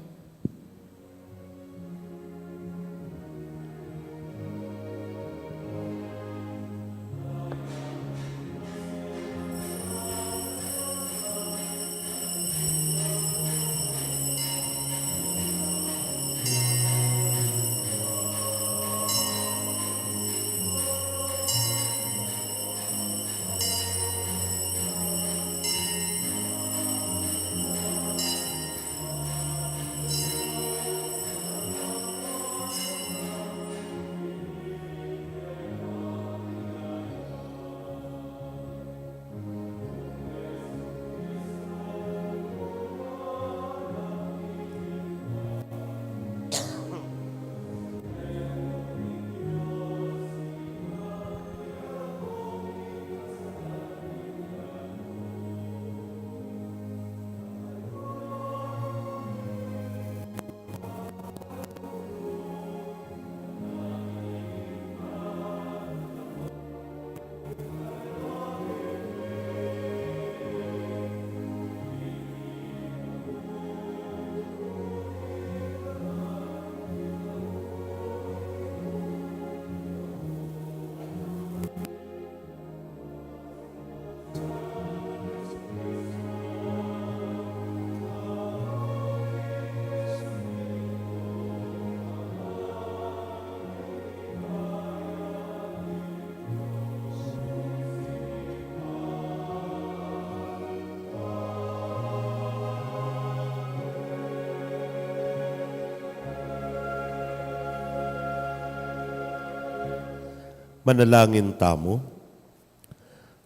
Manalangin tamo.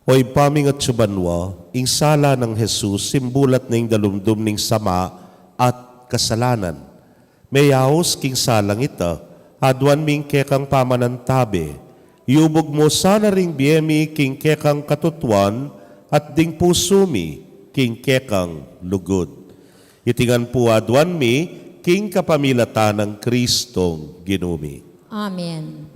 Hoy paming at subanwa, ing sala ng Jesus, simbulat na ing dalumdum ning sama at kasalanan. Mayahos king salang ita, adwan ming kekang pamanantabi. Iubog mo sana ring biyemi king kekang katutuan at ding pusumi king kekang lugod. Itingan po adwan mi king kapamilatan ng Kristong ginumi. Amen.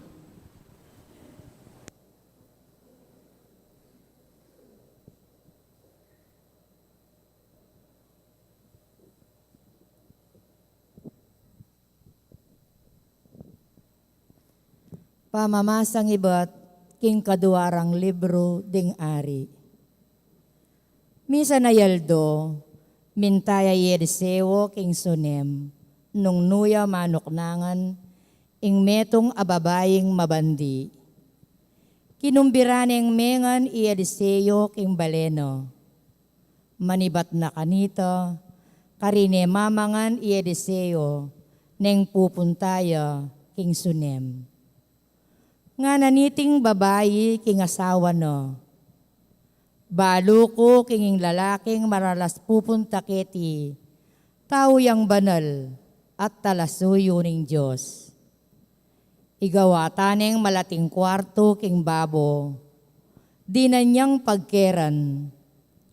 Pamamasang ibat, king kaduarang libro ding ari. Misa na yaldo, mintaya yerisewo king sunem, nung nuya manuknangan, ing metong ababaying mabandi. Kinumbiraneng mengan ieriseyo king baleno. Manibat na kanito, karine mamangan ieriseyo, neng pupuntaya king sunem. Nga naniting babayi king asawa no. Balo ko kinging lalaking maralas pupunta keti, tao yang banal at talasuyo ning Diyos. Igawatan ng malating kwarto king babo, di na niyang pagkeran,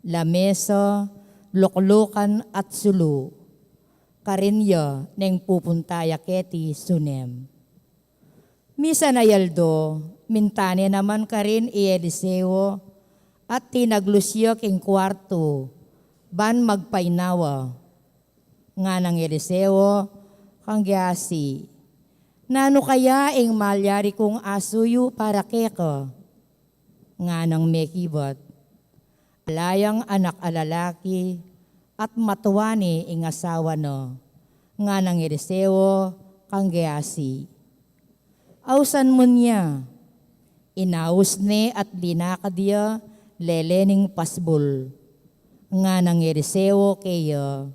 lamesa, luklukan at sulu, karinyo neng pupuntaya keti sunem. Misa na yaldo, mintane naman ka rin Eliseo at tinaglusyo king kwarto, ban magpainawa. Nga ng Eliseo, kang gyasi, nano kaya ing malyari kong asuyo para keko? Nga ng mekibot, alayang anak alalaki at matuwani ing asawa no. Nga ng Eliseo, kang gyasi. Ausan mo niya, inaus ni at linakadya lelening pasbol. Nga ng Eliseo kayo,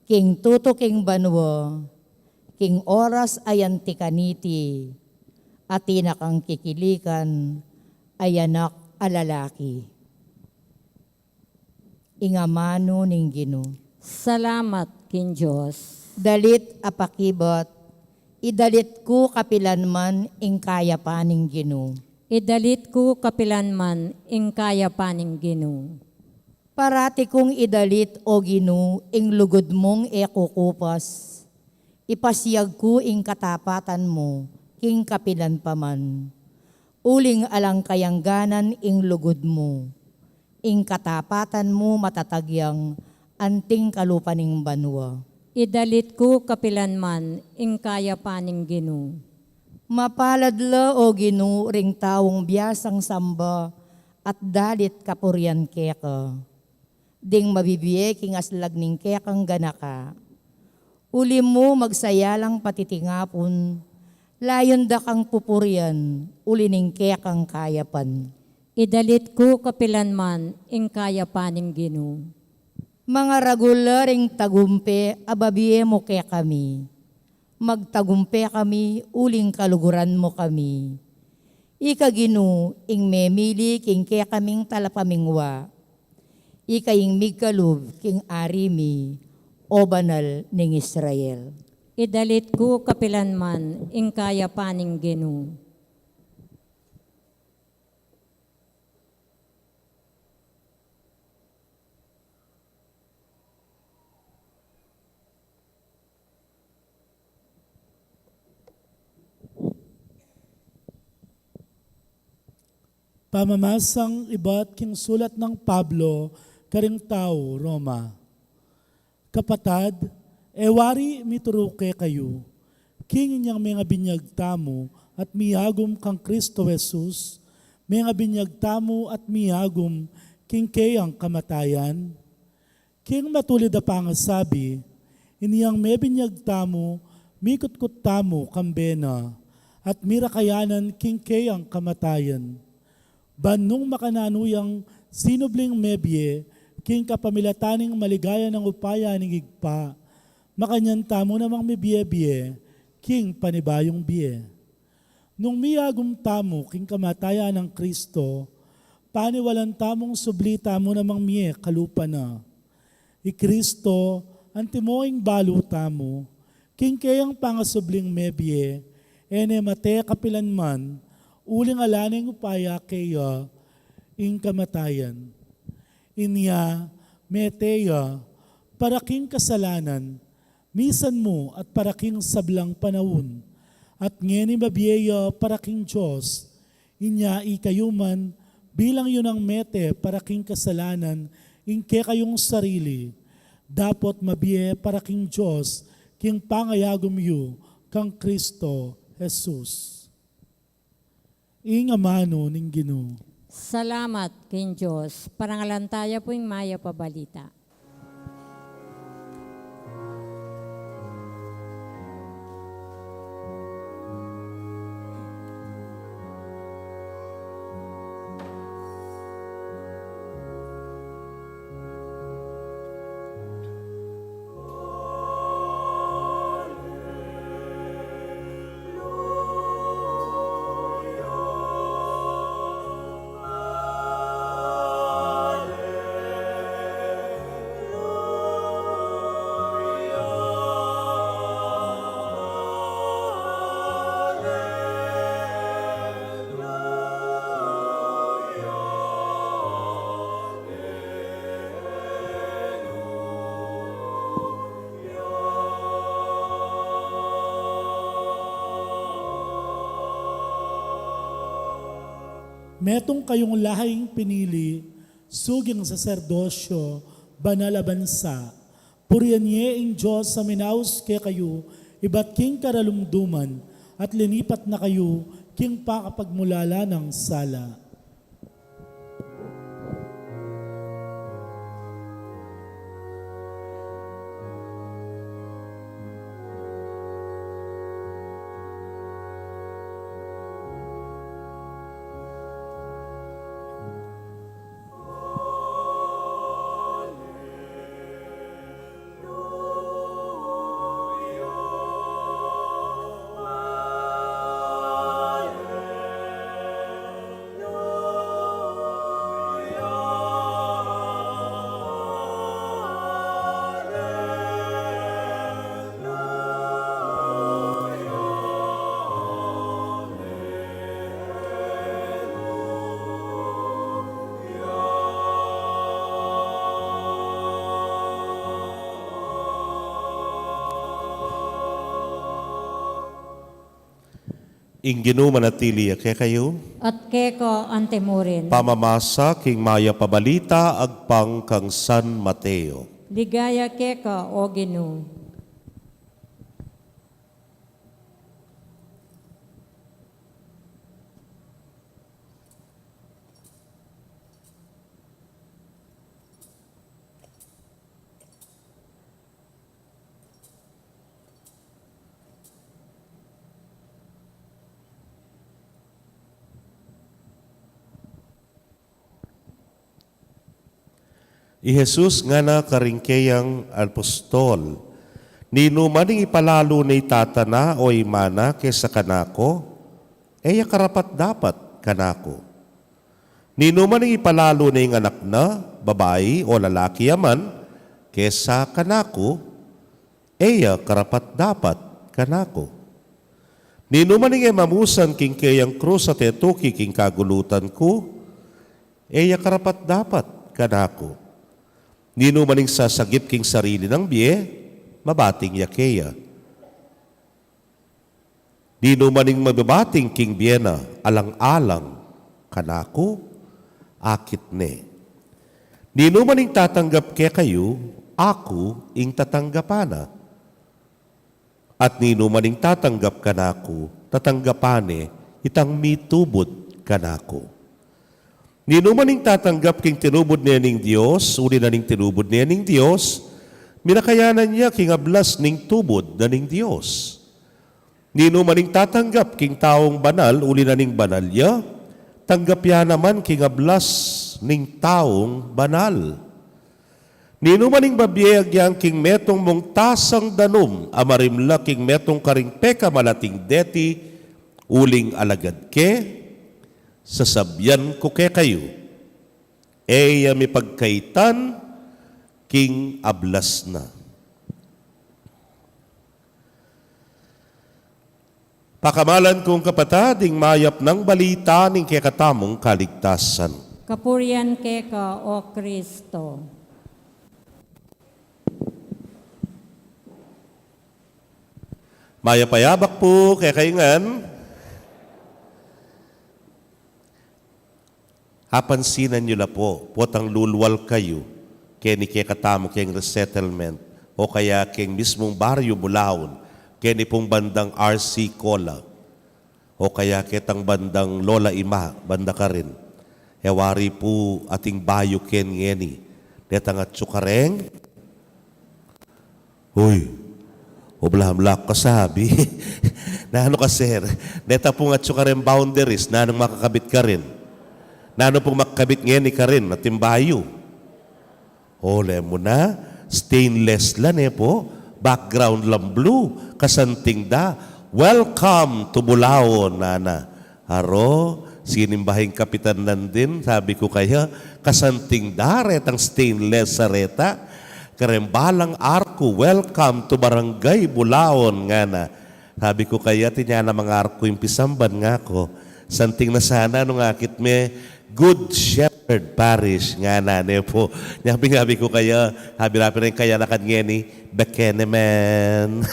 king tuto king banwo, king oras ayan tikaniti, at tinakang kikilikan ayanak alalaki. Ingamano ning Ginoo. Salamat kin Diyos. Dalit apakibot, idalit ko kapilanman ing kaya paning Ginoo. Idalit ko kapilanman ing kaya paning Ginoo. Parati kong idalit o Ginoo ing lugod mong ekukupas. Ipasiyag ko ing katapatan mo, king kapilan paman. Uling alang kayangganan ing lugod mo. Ing katapatan mo matatagyang anting kalupaning banwa. Idalit ko kapilanman ing kaya paning Ginoo. Mapaladla o Ginoo ring taong biyasang samba at dalit kapuryan keka. Ding mabibiye king aslag ning kekang ganaka. Uli mo magsayalang patitingapon, layon da kang pupuryan, uli ning kekang kayapan. Idalit ko kapilanman ing kaya paning Ginoo. Mga ragularing tagumpe, ababiye mo kaya kami. Magtagumpe kami, uling kaluguran mo kami. Ika Ginoo, ing memili king kaya kaming talapamingwa. Ika ing migkalub king arimi, o banal ning Israel. Idalit ko kapilanman ing kaya paning Ginoo. Pamamasang iba't king sulat ng Pablo, karing tao, Roma. Kapatad, ewari mituruke kayo, king inyang mga binyag tamo at miyagom kang Kristo Jesus, mga binyag tamo at miyagom king kayang kamatayan. King matulid na pangasabi, iniyang may binyag tamo, mikutkut tamo kambena, at mirakayanan king kayang kamatayan. Banong makananuyang sinubling mebye, king kapamilataning maligaya ng upaya ng igpa, makanyan tamo namang mebye-bye, king panibayong biye. Nung miyagum tamo king kamatayan ng Kristo, paniwalan tamong sublita mo namang miye kalupa na. I Kristo, antimoing baluta mo, king kayang pangasubling mebye, ene mate kapilanman, uling alaning upaya kaya, ing kamatayan. Inya, meteya, paraking kasalanan, misan mo at paraking sablang panahon, at ngeni mabiyeya paraking Diyos, inya ikayuman, bilang yun ang mete paraking kasalanan, ingke kayong sarili, dapat mabiye paraking Diyos, king pangayagom yu, kang Kristo Jesus. Ingamano ning Ginoo. Salamat kin Diyos, parangalantaya po yung maya pabalita. Metong kayong lahing pinili, suging saserdosyo, banal a bansa. Purianye ing Diyos sa minaus ke kayo, iba't king karalumduman, at linipat na kayo, king pakapagmulala ng sala. Ingino manatili kay kayo, At keko antemurin, pamamasa king maya pabalita agpang kang San Mateo. ligaya keko o Ginoo. I Jesus nga na karingkeyang apostol, nino maning ipalalo na itatana o imana kesa kanako, eya karapat dapat kanako. Nino maning ipalalo na yung anak na, babae o lalaki yaman, kesa kanako, eya karapat dapat kanako. Nino maning mamusan king kayang krus at etuki king kagulutan ko, eya karapat dapat kanako. Nino maning sasagip king sarili ng biye, mabating yakeya. Nino maning mababating king biyena, alang-alang, kanako, akit ne. Nino maning tatanggap ke kayo, ako ing tatanggapana. At nino maning tatanggap kanako, tatanggapane, itang mitubod kanako. Nino maning tatanggap king tinubod niya ning Diyos, uli na ning tinubod niya ning Diyos, minakayanan niya king ablas ning tubod na ning Diyos. Nino maning tatanggap king taong banal, uli na ning banal niya, tanggap yan naman king ablas ning taong banal. Nino maning babiyag yang king metong mong tasang danum, amarimla king metong karing peka malating deti, Uling alagad ke, sasabyan ko ke kayo. Eya mi pagkaitan, king ablas na. Pakamalan kong kapatading mayap ng balita ning kekatamong kaligtasan. Kapurian keka, O Kristo. Mayapayabak po kaya kaingan. Hapansinan nyo na po, potang lulwal kayo, kaya ni kekatamo kayang resettlement, o kaya kayang mismong baryo Bulaon, kaya ni pong bandang RC Cola, o kaya ketang bandang Lola Ima, banda ka rin. Ewari po ating bayo ken ngeni. Detang at tsukareng. Uy, oblamlak ka sabi. Nano ka sir? Deta po nga tsukareng boundaries, nanong makakabit ka rin. Nano pong makakabit ngeni ka rin, at timbayo. Ole mo na, stainless lang po, background lang blue, kasanting da. Welcome to Bulaon, nana. Aro, sinimbahing kapitan nandin, sabi ko kaya, kasanting da, retang stainless sa reta. Karembalang arko, welcome to Barangay Bulaon, nga na. Sabi ko kaya, tinya na mga arko yung pisamban nga ko. Santing na sana nung akit me, Good Shepherd Parish, nga na, po. Nabi ko kaya, habi-rapi rin kaya nakad ngeni, Bekenemen.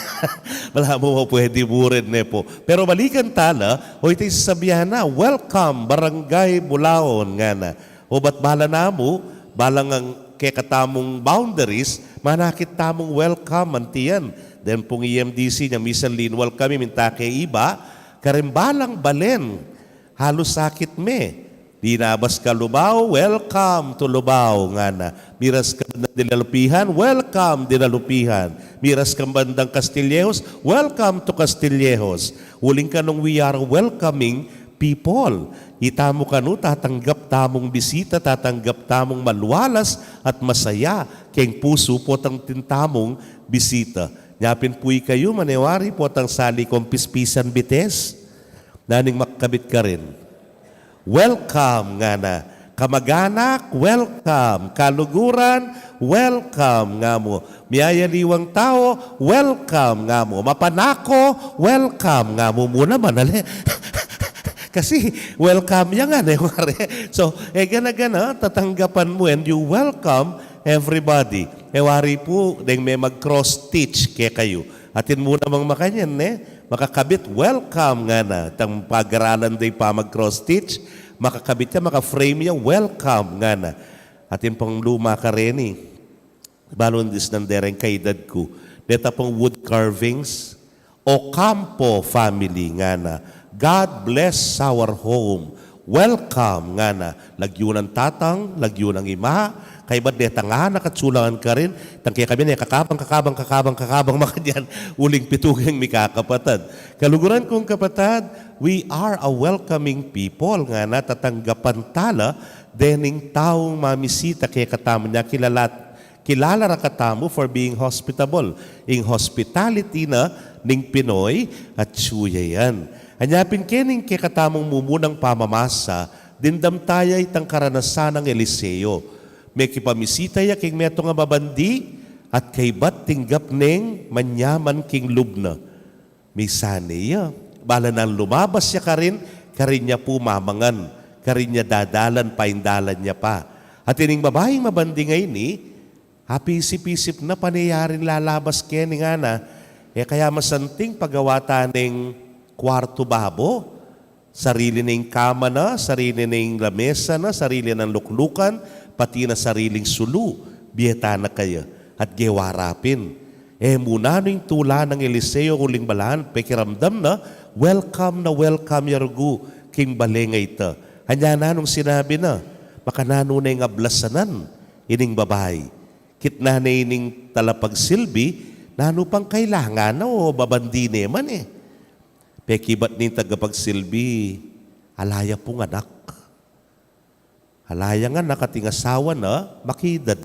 Wala mo pwede burin, po. Pero balikan tala, o ito'y sasabihan na, welcome, Barangay Bulaon, nga na. O ba't bala na mo, balang ang kekatamong boundaries, manakit tamong welcome, antiyan. Then pong EMDC niya, misan linwal kami, minta kay iba, karimbalang balen, halos sakit me. Dinabas ka Lubao, welcome to Lubao, nga na. Miras ka bandang Dinalupihan, welcome Dinalupihan. Miras ka bandang Castillejos, welcome to Castillejos. Uling ka nung we are welcoming people. Itamo ka no, tatanggap tamong bisita, tatanggap tamong maluwalas at masaya. Keng puso po tang tintamong bisita. Nyapin puy kayo, maniwari po tang sali kong pispisan bites. Naning makabit ka rin. Welcome nga na. Kamag-anak, welcome. Kaluguran, welcome nga mo. Miyayaliwang tao, welcome nga mo. Mapanako, welcome nga mo. Muna manali. Kasi welcome yan nga. So, gana-gana, tatanggapan mo and you welcome everybody. Wari po, dahil may mag-cross-stitch kaya kayo. Atin muna mga makanyan, makakabit, welcome nga na. Tang pag-aralan day pa mag-cross-stitch, makakabit niya, maka-frame niya, welcome nga na. Atin pang luma ka rin balon dis ng dereng kaedad ko. Deta pong wood carvings, Ocampo family nga na. God bless our home. Welcome nga na. Lagyo ng tatang, lagyo ng ima, kay ba deta nga nakatsulangan ka rin, tangkaya kami na kakabang makadyan, uling pitugang mikakapatad. Kaluguran kong kapatad, we are a welcoming people nga na tatanggapan tala, dening taong mamisita kaya katamo niya kilala ra katamo for being hospitable. In hospitality na ning Pinoy at suya yan. Anyapin kening kaya katamong mumunang pamamasa, dindam tayo itang karanasan ng Eliseo. May kipamisita ya king meto nga babandi at kay bat tinggap ning manyaman king lubna. May sani ya. Bala nang lumabas siya karin niya po mamangan, karin niya dadalan, paindalan niya pa. At ining babaeng mabandi ngayon hapisip-isip na paniyarin lalabas keni nga na, kaya masanting pagawata ning kwarto babo, sarili ning kama na, sarili ning lamesa na, sarili ng luklukan, pati na sariling sulu, biyeta na kayo, at gewarapin. Muna no yung tula ng Eliseo uling balahan, pekiramdam na welcome yargu, king balengay ita. Hanya na nung sinabi na, makanano na yung ablasanan, ining babae. Kitna na ining talapagsilbi, nano pang kailangan na o babandi neman Pekibat ning tagapagsilbi, alaya pong anak. Alaya nga nakatingasawa na, makidad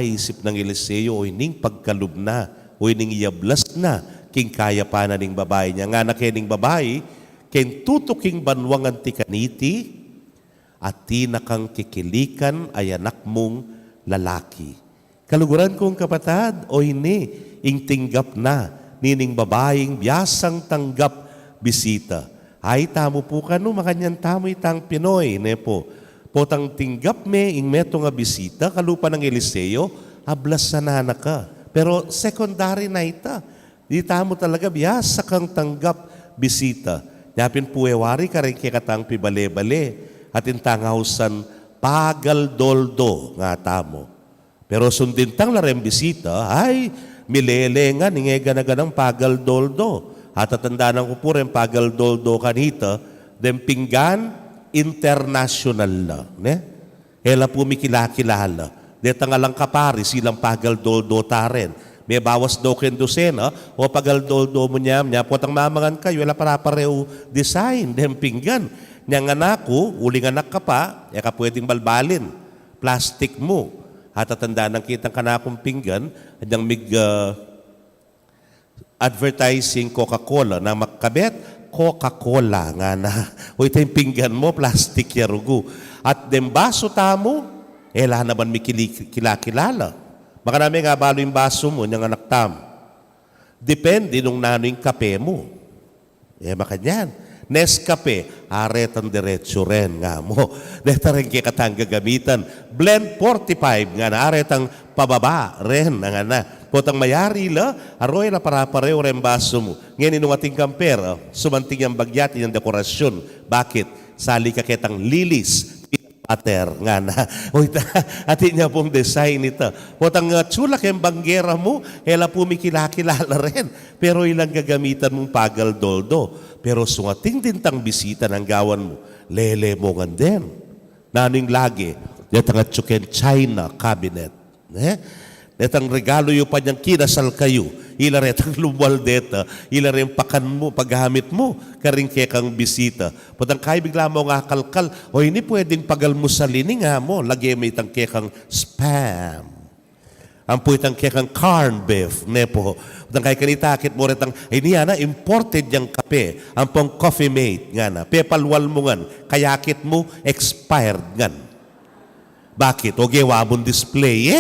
isip ng Eliseo, o ining pagkalub na, o ining iablas na, king kaya pa na ning babae niya. Nga na kening babae, ken tutuking banwang ti kaniti, at tinakang kikilikan ay anak mong lalaki. Kaluguran kong kapatad, o ini, ing tinggap na, nining babaeng biyasang tanggap bisita. Ay tamo po kanu, makanyan tamo itang Pinoy, ne po. Potang tinggap me, ing meto nga bisita, kalupa ng Eliseo, ablas sa nana ka. Pero secondary na ita. Di tamo talaga biyasa kang tanggap bisita. Yapin puwewari ka rin kikatang pibale-bale at intangausan pagaldoldo nga tamo. Pero sundintang larem bisita, ay milelengan, ingega na ganang pagaldoldo. At tatandaan ko po rin pagaldoldo kanita, dem pinggan international na. Ne? Hela po mikilakilala. Deta nga lang kapari silang pagaldoldo taren. May bawas daw ken dosena o pagaldoldo mo niya potang mamangan kayo wala para pareho design dem pinggan. Nya nga nako, uling anak ka pa, ka pwedeng balbalin. Plastic mo. At tatandaan ng kitang kanakong pinggan, yung advertising Coca-Cola na makabet, Coca-Cola nga na. O ito yung pinggan mo, plastic yarugo. At dem baso tamo, lahat naman may kilakilala. Baka namin nga balo yung baso mo, yung anak tam. Depende nung nano yung kape mo. Baka yan. Nescafe, aretang diretso rin nga mo. Deta rin kikatang gagamitan. Blend 45 nga na, aretang pababa rin nga na. Potang mayari la, aroy na para-pareho rin baso mo. Ngayon inong ating kamper, sumanting yung bagyat, yung dekorasyon. Bakit? Sali ka kitang lilis, pater nga na. Atin niya pong design ito. Potang tsulak yung banggera mo, hela po may kilakilala rin. Pero ilang gagamitan mong pagaldoldo. Pero sungating din tang bisita ng gawan mo, lele mo nga din. Naning lagi, netang at tsuken China cabinet. Netang regalo yung pa niyang kinasal kayo. Ila retang lumwal deta, ila rin pakan mo, paggamit mo, karing kekang bisita. Potang kay bigla mo nga kalkal, o hindi pwedeng pagalmusalini nga mo, lagay mo itang kekang spam. Ang puwitang kekang corn beef, nepo. Potang kay kanitakit mo retang, ay niya na, imported yung kape, ang pong coffee mate nga na, pepalwal mo nga, kayakit mo, expired nga. Bakit? O gewa mong display,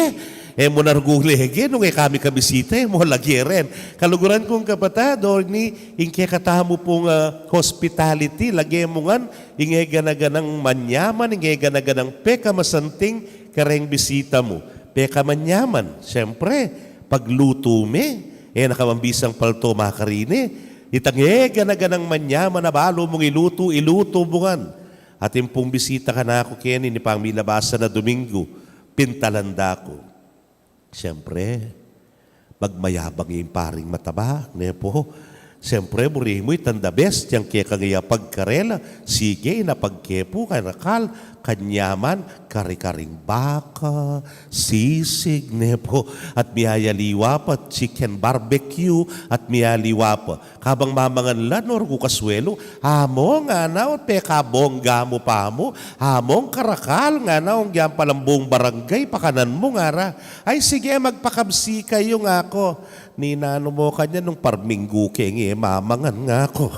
mo nargulege, nung kami kabisita, mo lagi rin. Kaluguran kong kapatado, ni ingke katamo pong hospitality, lagi mo nga, ingay ganaganang manyaman, ingay ganaganang peka masanting kareng bisita mo. Peka manyaman, siyempre, pagluto me, nakamambisang palto makarine, itang ganaganang manyaman na balo mong iluto mo nga. At yung pong bisita ka na ako, Kenny, ni pang milabasa na Domingo, pintalanda ko. Siyempre, magmayabang yung paring mataba, nepo. Siyempre, muri mo'y tanda best, yung kekangaya pagkarela, sige, napagkepo, kanakal, kanyaman, kari-karing baka, sisig, nepo, at miyayaliwa pa, chicken barbecue, at miyaliwa pa. Kabang mamangan lanor ko kaswelo, hamong nga na, o pekabongga mo pa mo, hamong karakal nga na, ang yan palang buong barangay, pakanan mo nga ra. Ay sige, magpakabsi kayo nga ako. Ninano mo kanya nung parminggu kengi, mamangan nga ako.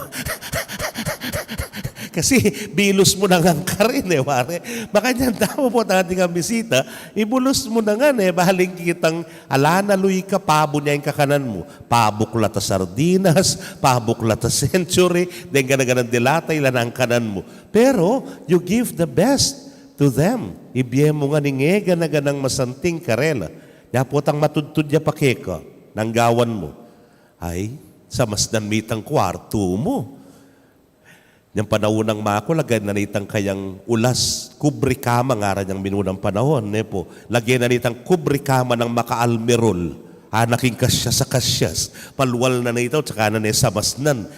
Kasi bilos mo na nga ka rin, wari. Baka niyan tao po natin ang bisita, ibulos mo na nga, bahaling kitang alana luy ka, pabo niya yung kakanan mo. Pabukla ta sardinas, pabukla ta century, then gana-ganan dilata, ilan ang kanan mo. Pero, you give the best to them. Ibiye mo nga ninge, gana-ganang masanting karela. Yapotang matudtud ya pakeka, ng gawan mo. Ay, sa mas nanmitang kwarto mo. Yung panahonang mako, lagay na nitang kayang ulas, kubrikama nga rin yung minunang panahon. Nepo. Lagay na nitang kubrikama ng makaalmerol. Naking kasya sa kasyas. Palwal na ito, tsaka na sa masnan.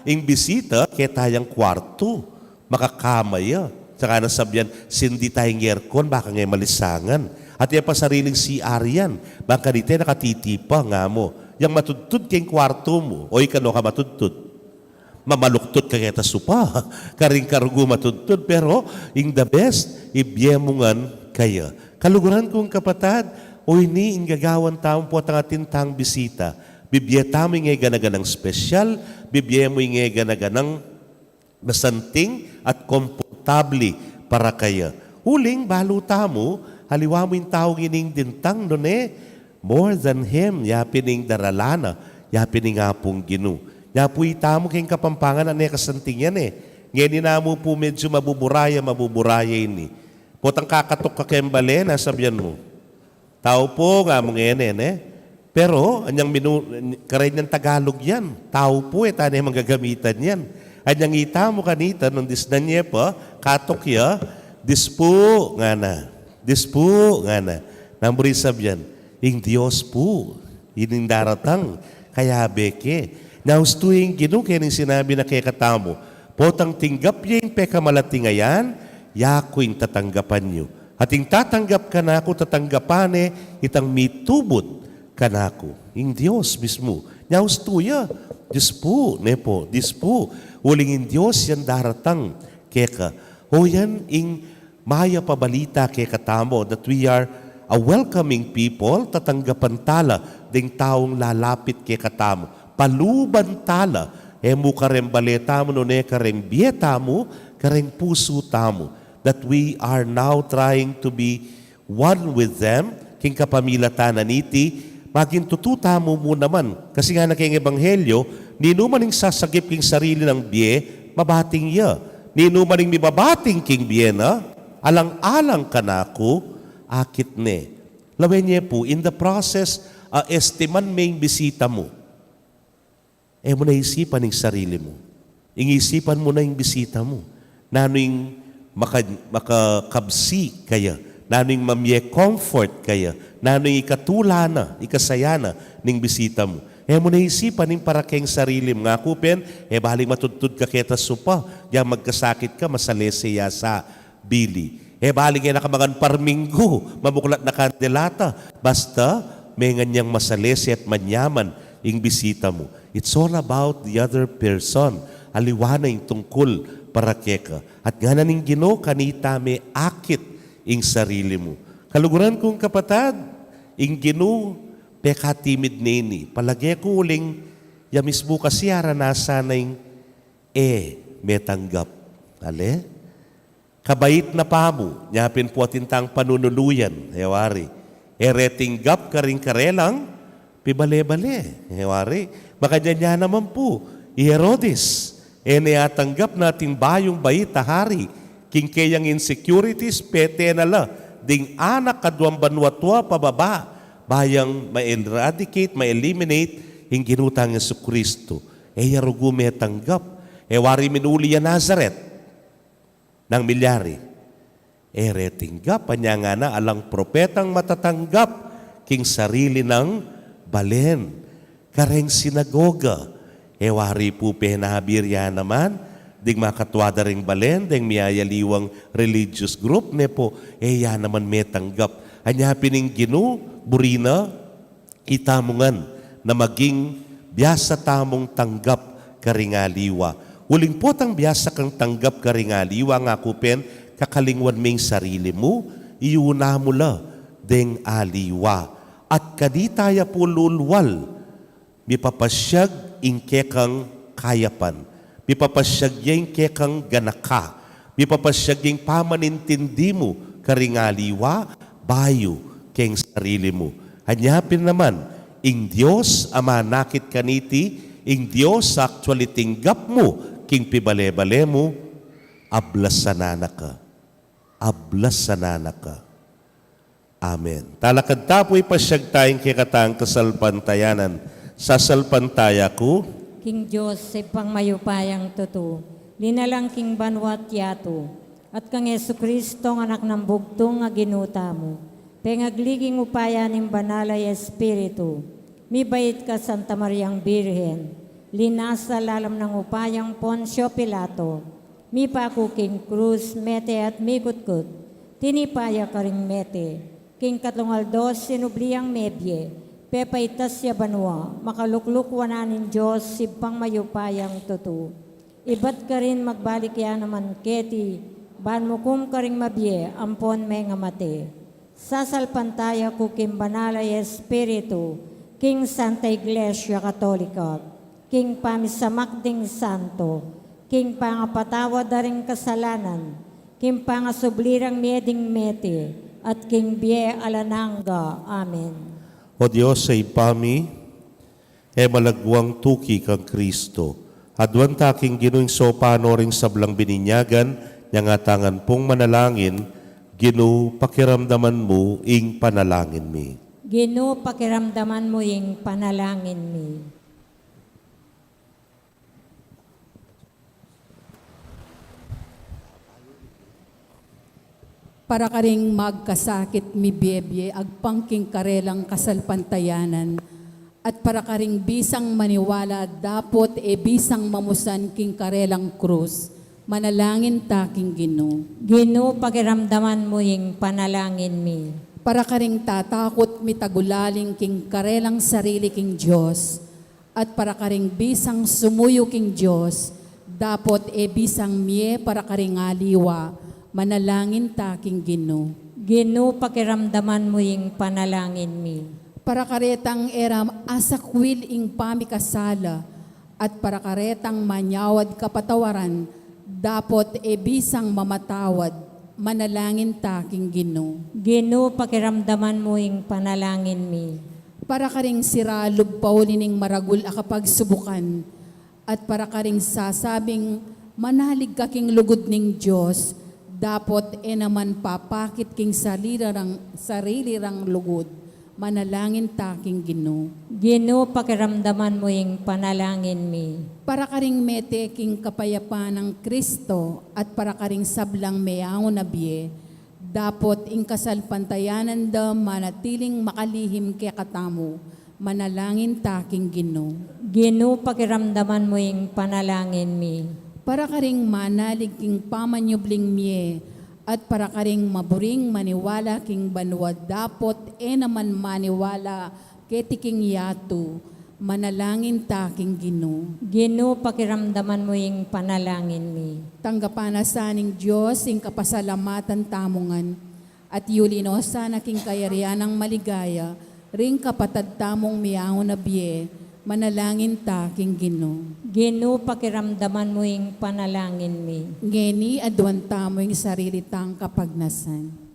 Yung bisita, kaya tayang kwarto. Makakamaya. Tsaka nasabyan, sindi tayong aircon, baka ngayon malisangan. At yan pa sariling CR yan. Baka dito nakatitipa nga mo. Yang matudtud kayong kwarto mo. O ikano ka matudtud. Mamaluktot ka kita supa. Karing karugo matudtud. Pero, yung the best, ibyemungan kaya. Kaluguran kong kapatad, o ini, gagawan taong po at ang atintang bisita. Bibiyeta mo yung ganaganang special, bibiyeta mo yung ganaganang masanting at komportable para kaya. Huling, baluta mo, haliwa mo yung tao gining dintang nun more than him, yapining daralana, yapining apong ginu. Yapu itamo kayong kapampangan na kasanting yan Ngayon na mo po medyo mabuburaya ini. Potang kakatok ka kembale, nasabihan mo. Tao po nga mo ngayon Pero, anyang karay niyang Tagalog yan. Tao po tanay manggagamitan yan. Anyang ita mo kanita, nung disnan niya pa, katok ya, dispo nga na. Dispo nga na. Namburi sabihan, ing Diyos po, ining daratang, kaya beke. Naustuing ginu, kaya ning sinabi na kay katamo, potang tinggap yung pekamalatingayan, yako'y tatanggapan niyo. At ing tatanggap ka na ako, tatanggapan itang mitubod kanako. Ing Diyos mismo. Naustuya, Diyos po, nepo, Diyos po. Uling in Diyos yan daratang keka. O yan ing maya pabalita keka tamo that we are a welcoming people, tatanggapan tala, ding taong lalapit keka tamo. Paluban tala, mo karem baleta mo, nune karem bieta mo, karem puso tamo. That we are now trying to be one with them, king kapamilata na niti, maging tututa mo naman. Kasi nga na kayong ebanghelyo, nino maning sasagip king sarili ng biye, mabating ya. Nino maning mibabating king biye na, alang-alang kanako, akit ne. Lawen niya po, in the process, estiman may bisita mo. Mo na isipan ng sarili mo. Ingisipan mo na yung bisita mo. Nano'y makakabsi kaya. Nano'y mamye comfort kaya. Nano'y ikatulana, ikasayana ng bisita mo. Mo na isipan ng para kayong sarili mo. Nga kupen, baling matudtud ka keta supa. Diyan magkasakit ka, masalese ya sa bili. Baling yan nakamagan parminggo, mabuklat na kandelata. Basta, may nganyang masalese at manyaman yung bisita mo. It's all about the other person. Aliwana yung tungkol para keka. At nga na ning Ginoo kanita may akit ing sarili mo. Kaluguran kong kapatad, ing Ginoo pekatimid nini. Palagi ko uling yamis mo kasi aranasan na yung metanggap. Ale? Kabait na pamo, nyapin po atintang panunuluyan, hewari. Retinggap ka rin karelang, pibale-bale, hewari. Baka niya naman po, Herodes, neatanggap natin bayong bait tahari, king kayang insecurities, pete na la, ding anak kaduang banwatwa pababa, bayang ma-eradicate, ma-eliminate, yung ginutang Yesu Kristo. Yarugu may tanggap. Wari minuli ya Nazaret, ng milyari. Retinggap, panya nga na alang propetang matatanggap, king sarili ng balen. Kareng sinagoga. Wari po penahabirya naman, ding makatwada ring balen, ding miyayaliwang religious group, nepo, ya naman may tanggap. Anya pining Ginoo, burina, itamungan na maging biyasa tamong tanggap karingaliwa. Uling po tang biyasa kang tanggap karingaliwa nga kupen, kakalingwan ming sarili mo, iuna mo la, ding aliwa. At kaditaya po lulwal, mipapasyag ingkekang kayapan, mipapasyag yung kekang ganaka, mipapasyag yung pamanintindi mo karingaliwa, bayo keng sarili mo. Hanyapin naman, ing Diyos ama nakit kaniti, ing Diyos actually tinggap mo, king pibale-bale mo, ablas sanana ka. Ablas sanana ka. Amen. Talakad tapo'y pasyag tayong kikatang kasalpantayanan. Sasalpantaya ko, King Diyos, sa pangmayupayang tuto, linalang king banwat yato, at kang Yesu Kristo ng anak ng bugtong nga ginuta mo, pengagliging upaya ng banalay Espiritu, mibait ka Santa Mariang Birhen, linasa lalam ng upayang Poncio Pilato, mipaku king krus, mete at mikutkut, tinipaya ka ring mete, king katungaldos sinubliang mebye, pepaitas ya banwa, makalukluk wananin Diyos sibpang mayupayang tutu. Ibat ka rin magbalik ya naman keti, ban mo kum ka ring mabye, ampon may nga mate. Sasalpantaya ko kim banalay Espiritu, King Santa Iglesia Katolika, King Pamisamakding Santo, King Pangapatawad daring kasalanan, King Pangasublirang Mieding Mete, at King Bie Alananga. Amen. O Diyos sa ipami, e malagwang tuki kang Kristo, adwan taking ginuing sopano ring sablang bininyagan, nga tangan pong manalangin, ginu pakiramdaman mo ing panalangin mi. Gino pakiramdaman mo yung panalangin mi. Para ka ring magkasakit mi biyebye, agpangking karelang kasalpantayanan, at para ka ring bisang maniwala, dapot e bisang mamusan king karelang krus, manalangin taking Ginoo. Gino pakiramdaman mo yung panalangin mi. Para ka ring tatakot mi tagulaling king karelang sarili king Diyos, at para ka ring bisang sumuyo king Diyos, dapot e bisang mie para ka ring aliwa, manalangin taking Ginoo. Gino pakiramdaman mo yung panalangin mi. Para karetang eram asakwil ing pamikasala, at para karetang manyawad kapatawaran, dapot e bisang mamatawad, manalangin taking Ginoo. Gino pakiramdaman mo yung panalangin mi. Para ka ring siralog paulining maragul a kapag subukan, at para ka ring sasabing manalig ka king lugod ning Diyos, dapot e naman papakit king sarili rang lugod, manalangin taking Ginoo. Gino pakiramdaman mo yung panalangin mi. Para ka ring mete king kapayapaan ng Kristo, at para ka ring sablang meyangon na biye, dapot ing kasalpantayanan da manatiling makalihim kaya katamo, manalangin taking Ginoo. Gino pakiramdaman mo yung panalangin mi. Para ka ring manalig king pamanyubling miye, at para ka ring maburing maniwala king banwa, dapot e naman maniwala ketiking yato, manalangin taking Ginoo. Gino pakiramdaman mo yung panalangin mi. Tanggapan na saning Diyos ing kapasalamatan tamungan, at yulino sana king kayarian ng maligaya, ring kapatad tamong miyangon na biye, manalangin taking Ginoo. Gino pakiramdaman mo yung panalangin mi. Ngeni adwan tamo yung sarili tang kapagnasan.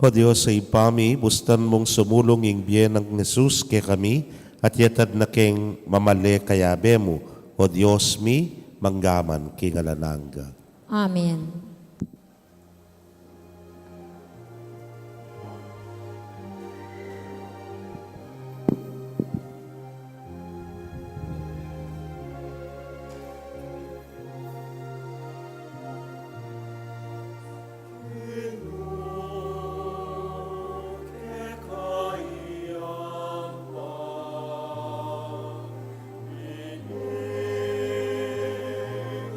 O Diyos sa ipami, bustan mong sumulong ing biyen ng Jesus kay kami, at yatad na keng mamali kayabe mo. O Diyos mi, manggaman king alananga. Amen.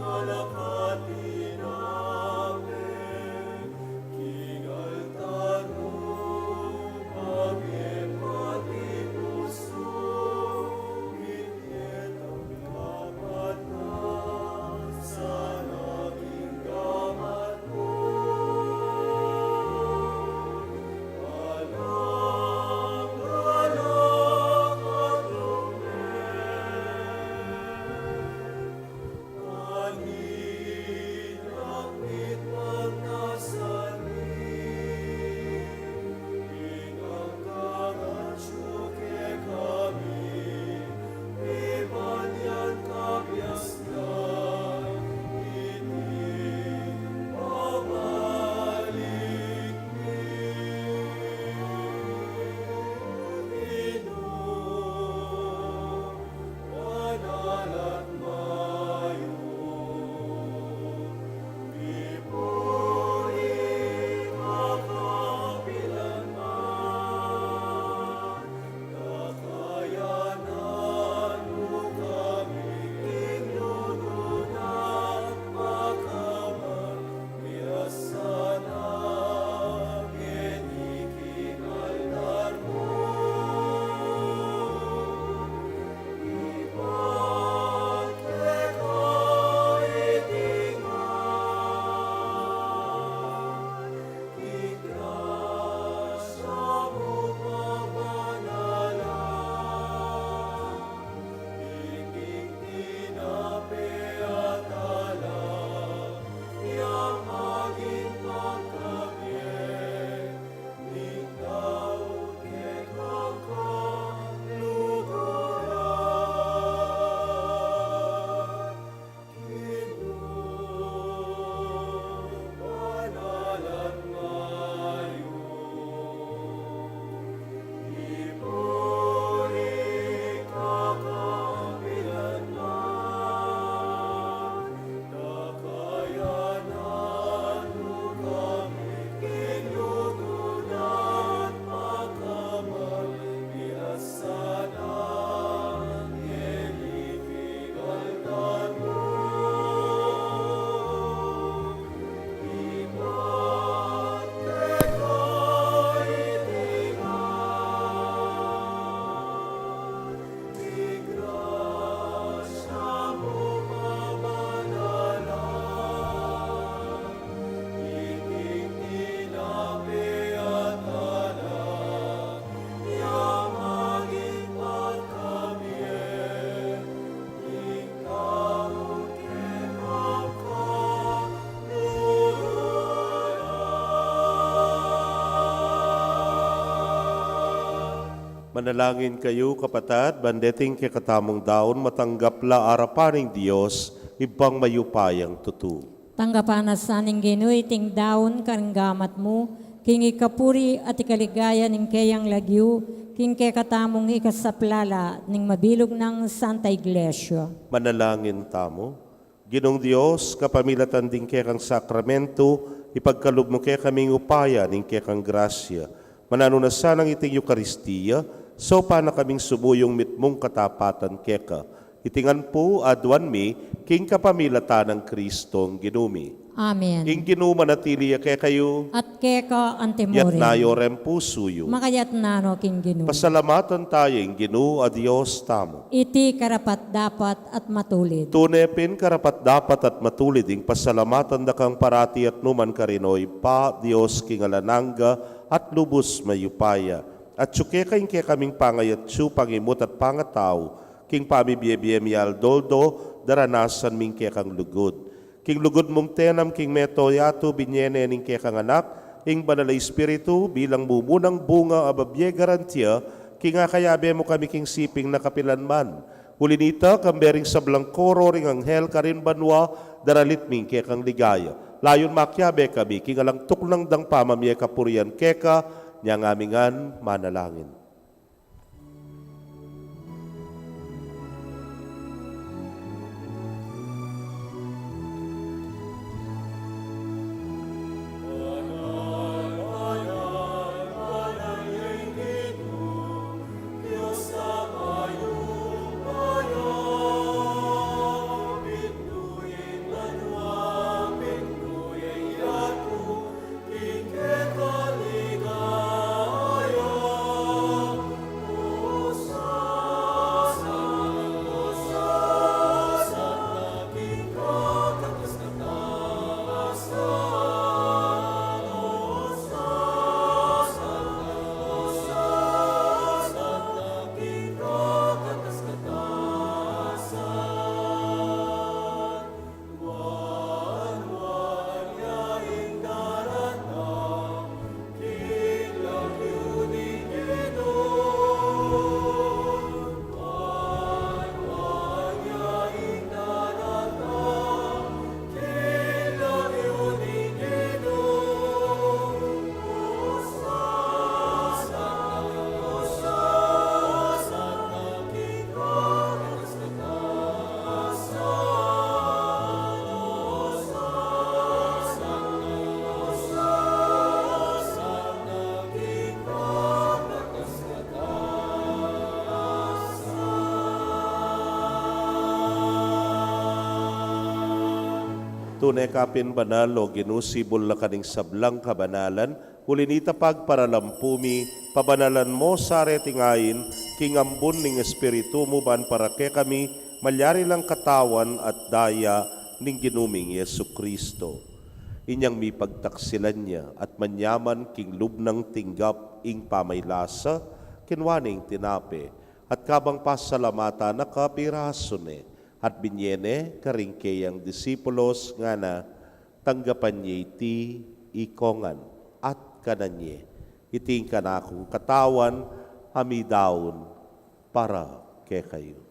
Alakatina Manalangin kayo, kapatad, bandeting kay katamong daon, matanggap la arapaning Diyos, ibang mayupayang tutu. Tanggapan na sa ning Ginoy ting daon karanggamat mo, king ikapuri at ikaligaya ning kayang lagyu, king kay katamong ikasaplala ning mabilog ng Santa Iglesia. Manalangin tamo. Ginong Diyos, kapamilatan din kay kang sakramento, ipagkalub mo kay kaming upaya ning kay kang grasya. Mananunasan ang iting Eukaristiya, so pa na kaming subuyong mitmong katapatan keka. Itingan po adwan mi, king kapamilatan ng Kristong ginumi. Amen. Ing ginuma na tiliya kay kayo, At keka yat antemore. nayo rem pusuyo. Makayat nano king Ginoo. Pasalamatan tayo ing Ginoo a Diyos tamo. Iti karapat dapat at matulid. Tunepin karapat dapat at matulid ing pasalamatan da kang parati at numan karinoy pa Diyos king alananga at lubos mayupaya. At suke kayong kaya kaming pangayat su pangimot at pangataw king pamibiyebiyem yal doldo daranasan ming kaya kang lugod. King lugod mong tenam king meto yato binyene ning kaya kang anak ing banal na espiritu bilang bumunang bunga ababye garantiya king akayabe mo kami king siping na kapilanman. Ulinita kambering sa blangkoro ring anghel karin banwa daralit ming kaya kang ligaya. Layon makyabe kami king alang tuklang dang pamamye kapurian keka niyang amingan manalangin. Tunay kapin banalo, ginusibol na kaning sablang kabanalan, hulinita pagparalampumi, pabanalan mo sa retingayin, kingambun ning espiritu mo ban para ke kami, malyari lang katawan at daya ning ginuming Yesu Kristo. Inyang mi pagtaksilan niya at manyaman king lubnang tinggap ing pamaylasa, kinwaning tinape, at kabang pasalamata na kapirasone, at binyene karingkeyang disipulos nga na tanggapan niya iti ikongan at kananye. Iting kanakong katawan hamidaon para ke kayo.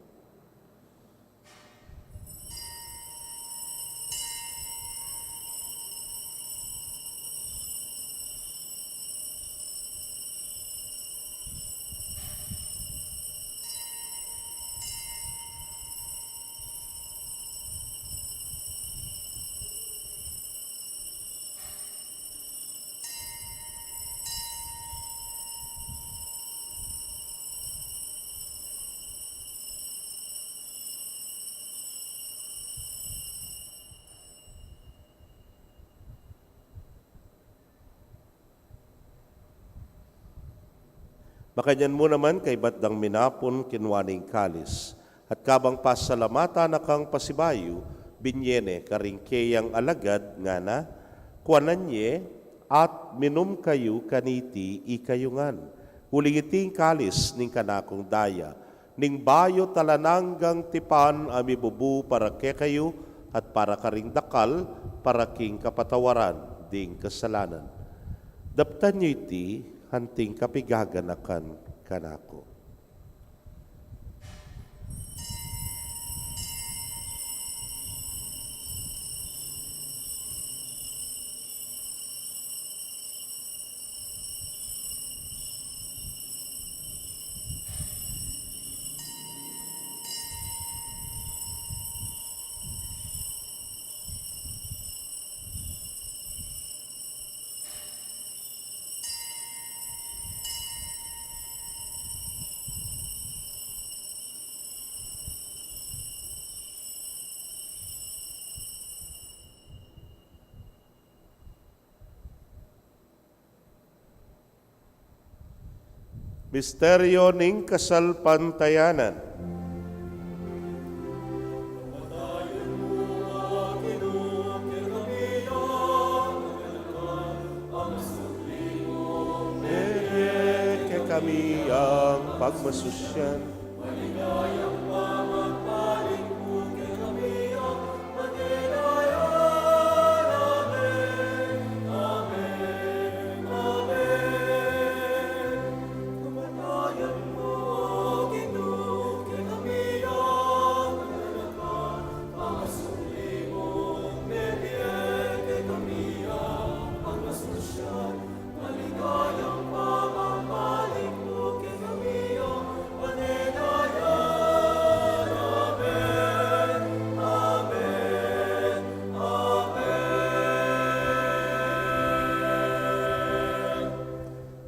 Makanyan mo naman kay batdang minapon kinwaning kalis, at kabang pasalamata na kang pasibayo, binyene karingkeyang alagad nga na, kuananye at minum kayo kaniti ikayungan. Ulingiting kalis ning kanakong daya, ning bayo talananggang tipan amibubu para ke kayo, at para karing dakal, para king kapatawaran ding kasalanan. Daptan nyo iti, hanting kapigaganakan kanako. Misteryo ning kasalpantayanan. Ke kami ang pagmasusyan.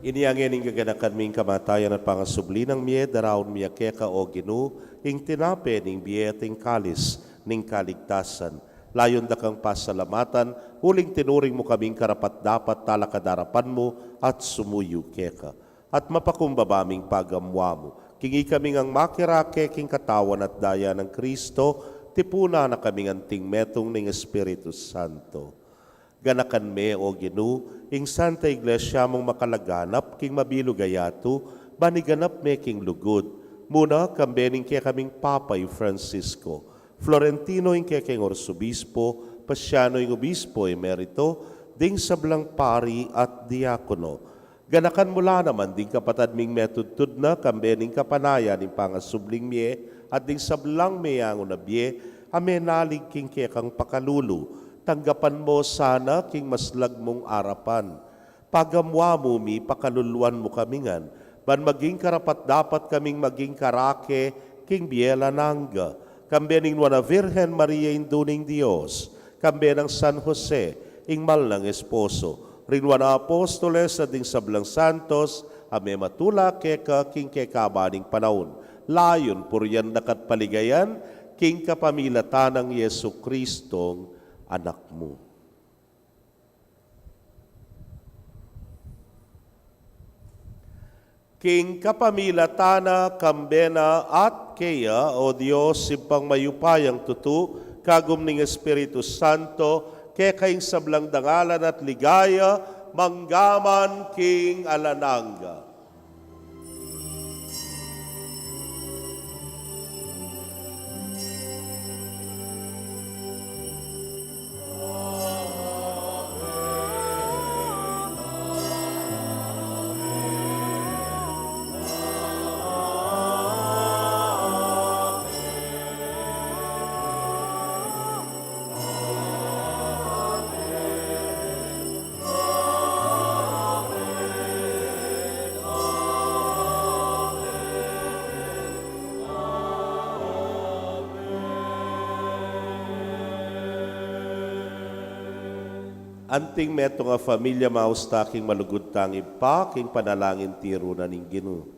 Iniangin ing gaganakan ming kamatayan at pangasubli ng miye, daraon miya keka o ginu, ing tinape ning biye at ing kalis, ning kaligtasan. Layon da kang pasalamatan, huling tinuring mo kaming karapat dapat talakadarapan mo at sumuyo keka. At mapakumbabaming pagamwa mo, kingi kaming ang makirake king katawan at daya ng Kristo, tipuna na kaming anting metong ning Espiritu Santo. Ganakan me o ginu, ing Santa Iglesia mong makalaganap, king mabilugayatu, baniganap me king lugod. Muna, kambening kaya kaming Papay Francisco, Florentino ing kaya king Orsobispo, Pasiano ing Obispo emerito, ding sablang pari at diakono. Ganakan mula naman ding kapatad ming metudtud na, kambening kapanaya ning pangasubling mie, at ding sablang meyango na bie, amenalig king kaya kang pakalulu. Tanggapan mo sana king maslag mong arapan. Pagamwa mo mi, pakaluluan mo kamingan. Ban maging karapat dapat kaming maging karake king biela nangga. Kambe ning wana Virgen Maria induning Dios. Kambe ng San Jose, ing mal ng esposo. Rinwana apostoles at ding sablang santos, ame matula keka king kekabaning panahon. Layon puryan nakat paligayan, king kapamilatan ng Yesu Kristong anak mo. King kapamilatana, kambena at kaya, o Diyos, simpang mayupayang tutu, kagum ning Espiritu Santo, kaya kayong sablang dangalan at ligaya, manggaman king alananga. Anting meto nga familia mausta king malugod tangi pa, king panalangin tiro na ning Ginoo.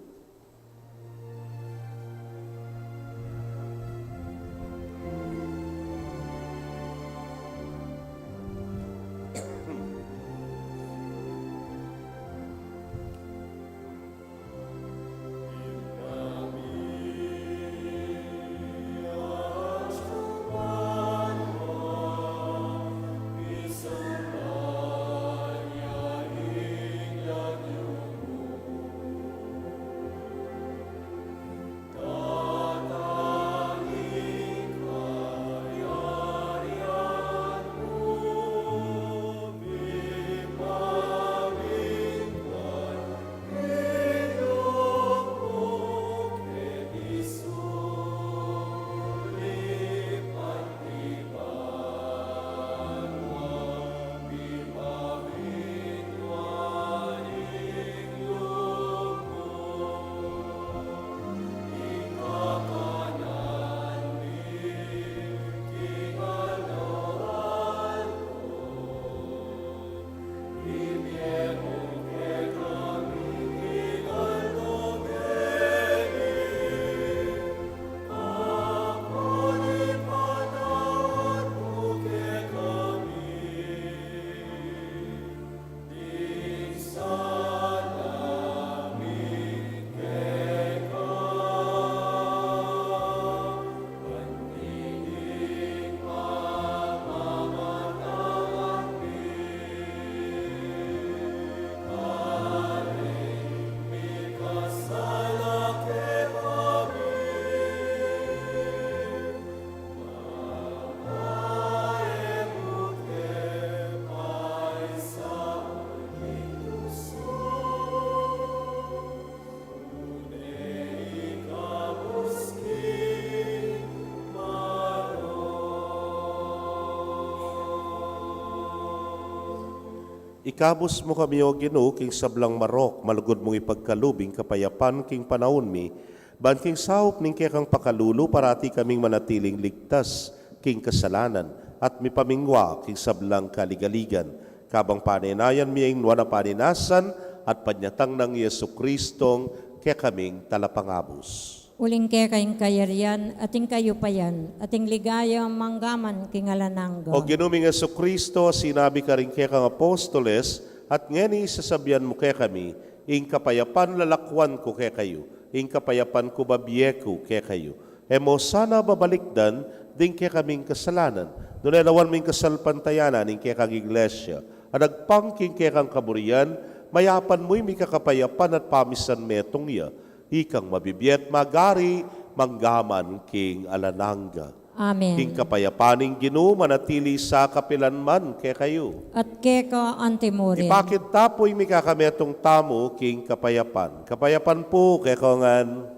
Ikabos mo kami o Ginoo king sablang marok, malugod mong ipagkalubing kapayapan king panahon mi, ban king sahop ning kekang pakalulu parati kaming manatiling ligtas king kasalanan at mi pamingwa king sablang kaligaligan. Kabang paninayan mi ang nuwa na paninasan at panyatang ng Yesu Kristong kaya kaming talapangabos. Uling kayong kayarian, ating kayo payan, ating ligaya manggaman kingalanangga. O ginuming Yesu Kristo, sinabi ka rin kaya kang apostoles, at ngeni sasabihan mo kaya kami, ing kapayapan lalakwan ko kaya kayo, ing kapayapan ko babiyeko kaya kayo. Emo sana babalikdan, din kaya kaming kasalanan, doon lawan ming kasalpantayanan, ing kaya kang iglesia, at nagpangking kaya kang kaburian, mayapan mo'y may kakapayapan at pamisan metong iya, ikang mabibiyet magari, manggaman king alanangga. Amen. King kapayapaning Ginoo manatili sa kapilanman kay kayo. At keka antemorin. Ipakit tapoy mi kakametong tamo king kapayapan. Kapayapan po kay kongan.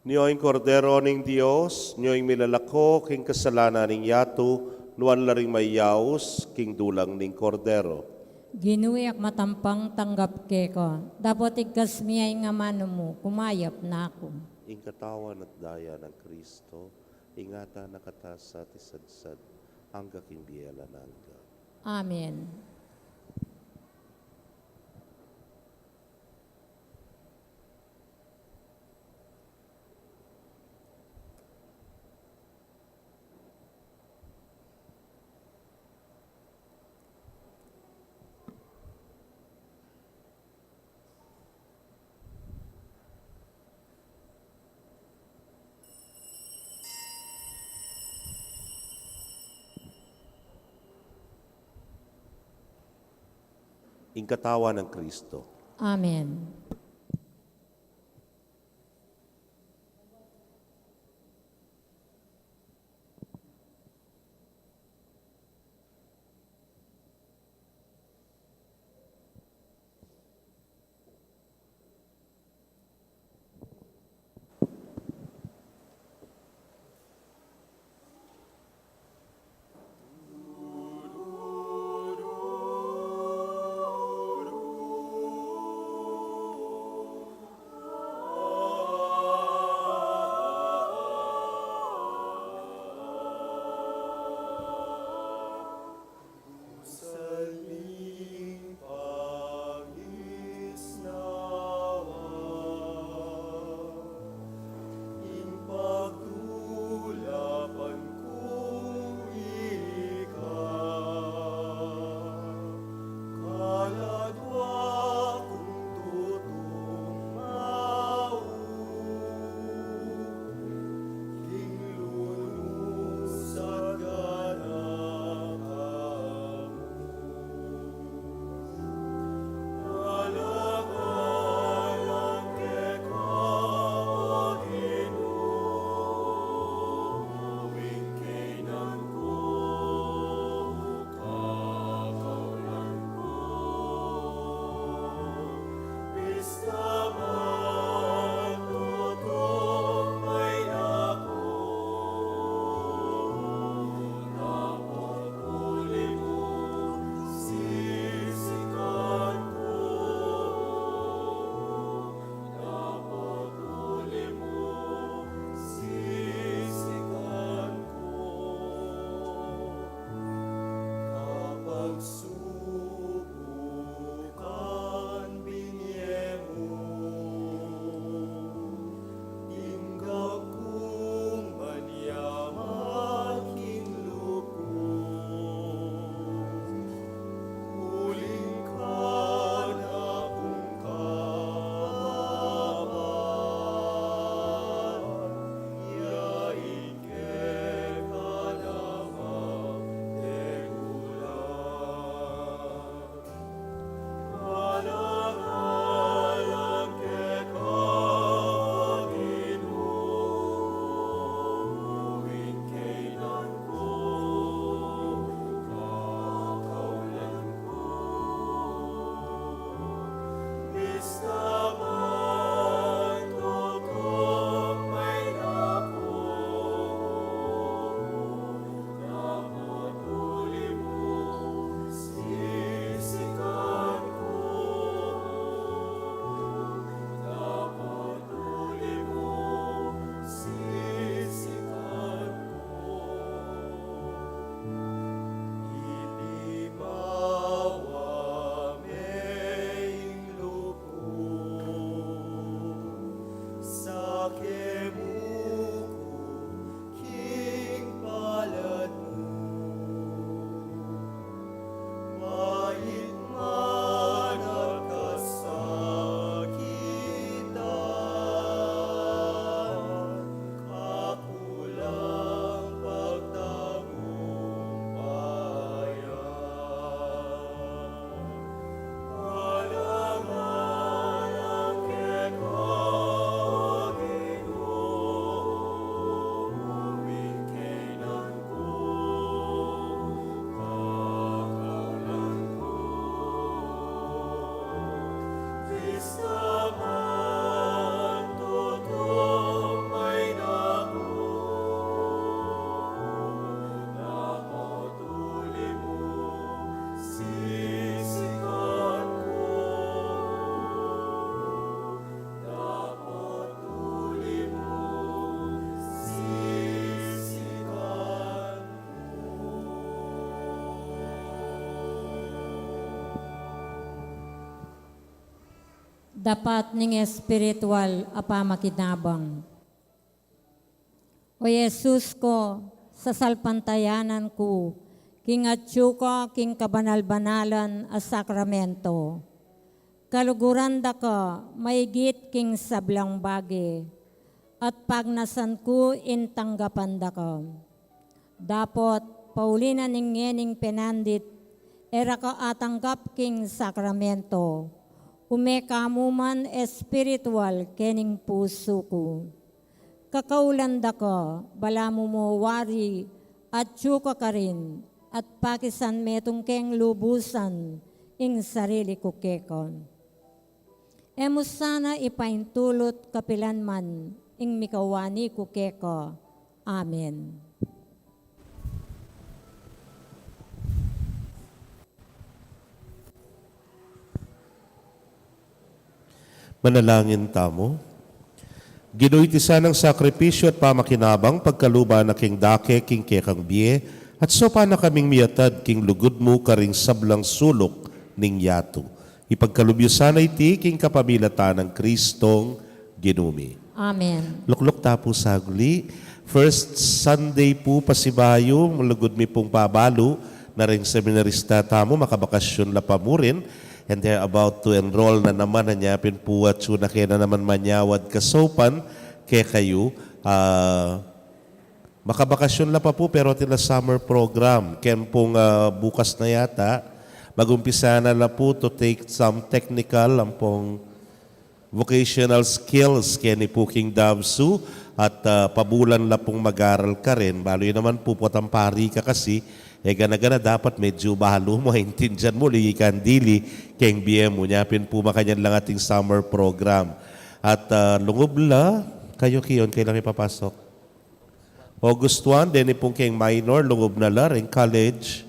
Niyo'y kordero ning Dios, niyo'y milalako king kasalanan ning yato, nuan laring mayaos king dulang ning kordero. Ginuyak matampang tanggap keka. Dapat ikas miyay nga mano mo, kumayap na ako. Ing katawan at daya ng Kristo, ingata nakatasa ti sadsad, hangga king biyela nangga. Amen. Ing katawan ng Kristo. Amen. isaman tutup may dako dapat uli mo sisikan ko dapat uli mo sisikan Dapat ning espiritual apamakinabang. O Jesus ko, sa salpantayanan ko, king atyo ko, king kabanal-banalan a sakramento. Kaluguran da ka, maigit king sablang bagi, at pagnasan ko intanggapan da ka. Dapat, paulinan ning ngening penandit, era ka atanggap king sakramento. Umekamuman espiritual kening puso ko. Kakaulanda ka, bala mo mo wari, at tsuka ka rin, at pakisan metong keng lubusan, ing sarili ko kekon. Emo sana ipaintulot kapilanman, ing mikawani ko keko. Amen. Manalangin tamo. Ginuiti sanang sakripisyo at pamakinabang pagkaluba na king dake, king kekang biye, at sopa na kaming miyatad king lugod mo karing sablang sulok ning yato. Ipagkalubyo sana iti king kapamilata ng Kristong ginumi. Amen. Luklok tapo sagli. First Sunday po pasibayo, mulugod mi pong pabalo na ring seminarista tamo, makabakasyon la pa mo rin. And they're about to enroll na naman, hanyapin po at suna kaya na naman manyawad kasopan kaya kayo. Makabakasyon la pa po pero tila summer program. Kaya pong bukas na yata, magumpisa na la po to take some technical, ang pong vocational skills kaya ni po King Davsu at pabulan la pong mag-aral ka rin. Balo yun naman po pari ka kasi, gana-gana dapat medyo bahalo mo, intindihan mo, ligikan dili, keng BM mo, nyapin po makanyan lang ating summer program. At lungub la, kayo kiyon, kailan ipapasok? August 1, din pong keng minor, lungub na la, rin college,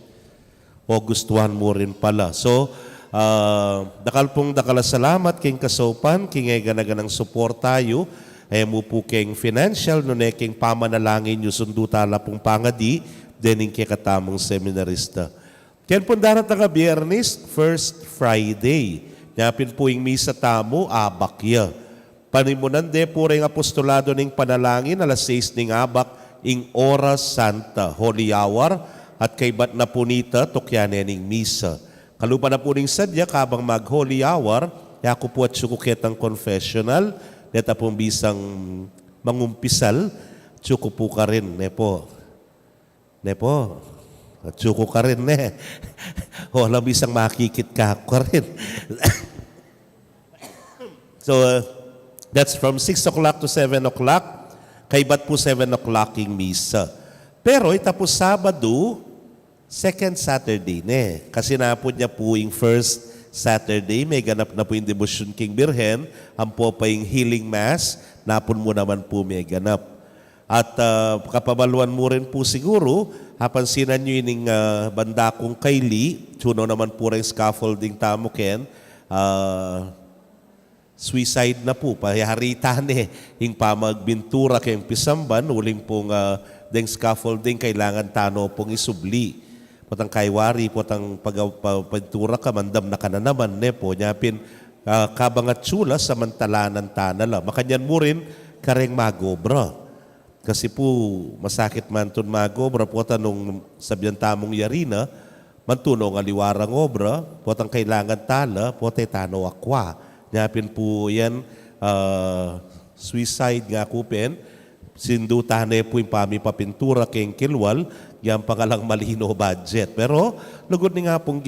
August 1 mo rin pala. So, dakal salamat keng kasopan, keng gana-ganang support tayo, mo po keng financial, no keng pamanalangin nyo sundo tala pong pangadi, dening kay katamong seminarista. Kaya po darat na Biyernes, first Friday. Napin po yung misa tamo, abakya. Panimunan de po rin apostolado ng panalangin, alas 6 ng abak, ing oras santa, holy hour, at kay bat na punita, tukyanin ng misa. Kalupa na po rin sadya, kabang mag-holy hour, yako po at sukuketang confessional, neta pong bisang mangumpisal, tsuko po ka rin, Nepo, at tsuko ka rin, o alam isang makikit ka rin. So, that's from 6 o'clock to 7 o'clock. Kay ba't po 7 o'clock yung misa. Pero itapos Sabado, second Saturday Kasi na po niya po yung first Saturday, may ganap na po yung Devotion King Birhen, ang po pa yung Healing Mass, napon mo naman po may ganap. At kapabaluan mo rin po siguro, hapansinan nyo yung banda kong Kylie, tsuno naman po rin scaffolding tamo ken, suicide na po, paharitan yung pamagbintura kayong pisamban, uling pong deng scaffolding, kailangan tano pong isubli. Potang kaywari, potang pagpintura ka, mandam na ka na naman, po, nyapin, kabangat tsula, samantalanan tanala. Makanyan mo rin, kareng magobra. Kasi po, masakit man itong magobra, po tanong sabihan tamong yarina, mantunong aliwarang obra, po ang kailangan tala, po tano akwa. Nyapin po yan, suicide nga kupin, sindu tanay po yung papintura keng kilwal, yan pangalang malino budget. Pero, lugod ni nga pong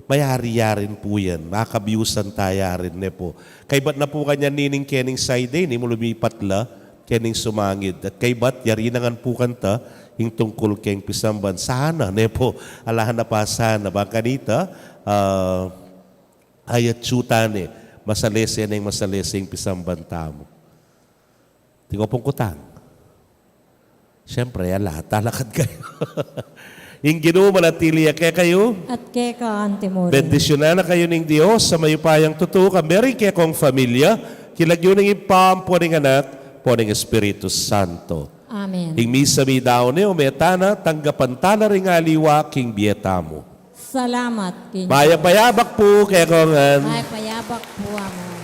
mayari-yarin po yan, makabiusan tayarin po. Kay ba't na po kanya nining kening side ni mo lumipat la, kening sumangid. At kay bat, yari nangan po kanta, yung tungkol keng pisamban. Sana, po, alahan na pa sana. Bang kanita, ayat syutan masalese na yung masalesing pisambanta mo. Tingo pong kutang. Siyempre, yan lahat, talakad kayo. Yung Ginoo manatili kaya kayo, At kay ka, Antimore. bendisyonan na kayo ng Diyos sa mayupayang totoo, kameri kaya kong familia, kilagyo ng ipam po ng anak, po ng Espiritu Santo. Amen. Ing misa mi daw ni umetana, tanggapan tana ring aliwa, king bieta mo. Salamat, King. Maya payabak po kaya kong May payabak po mo.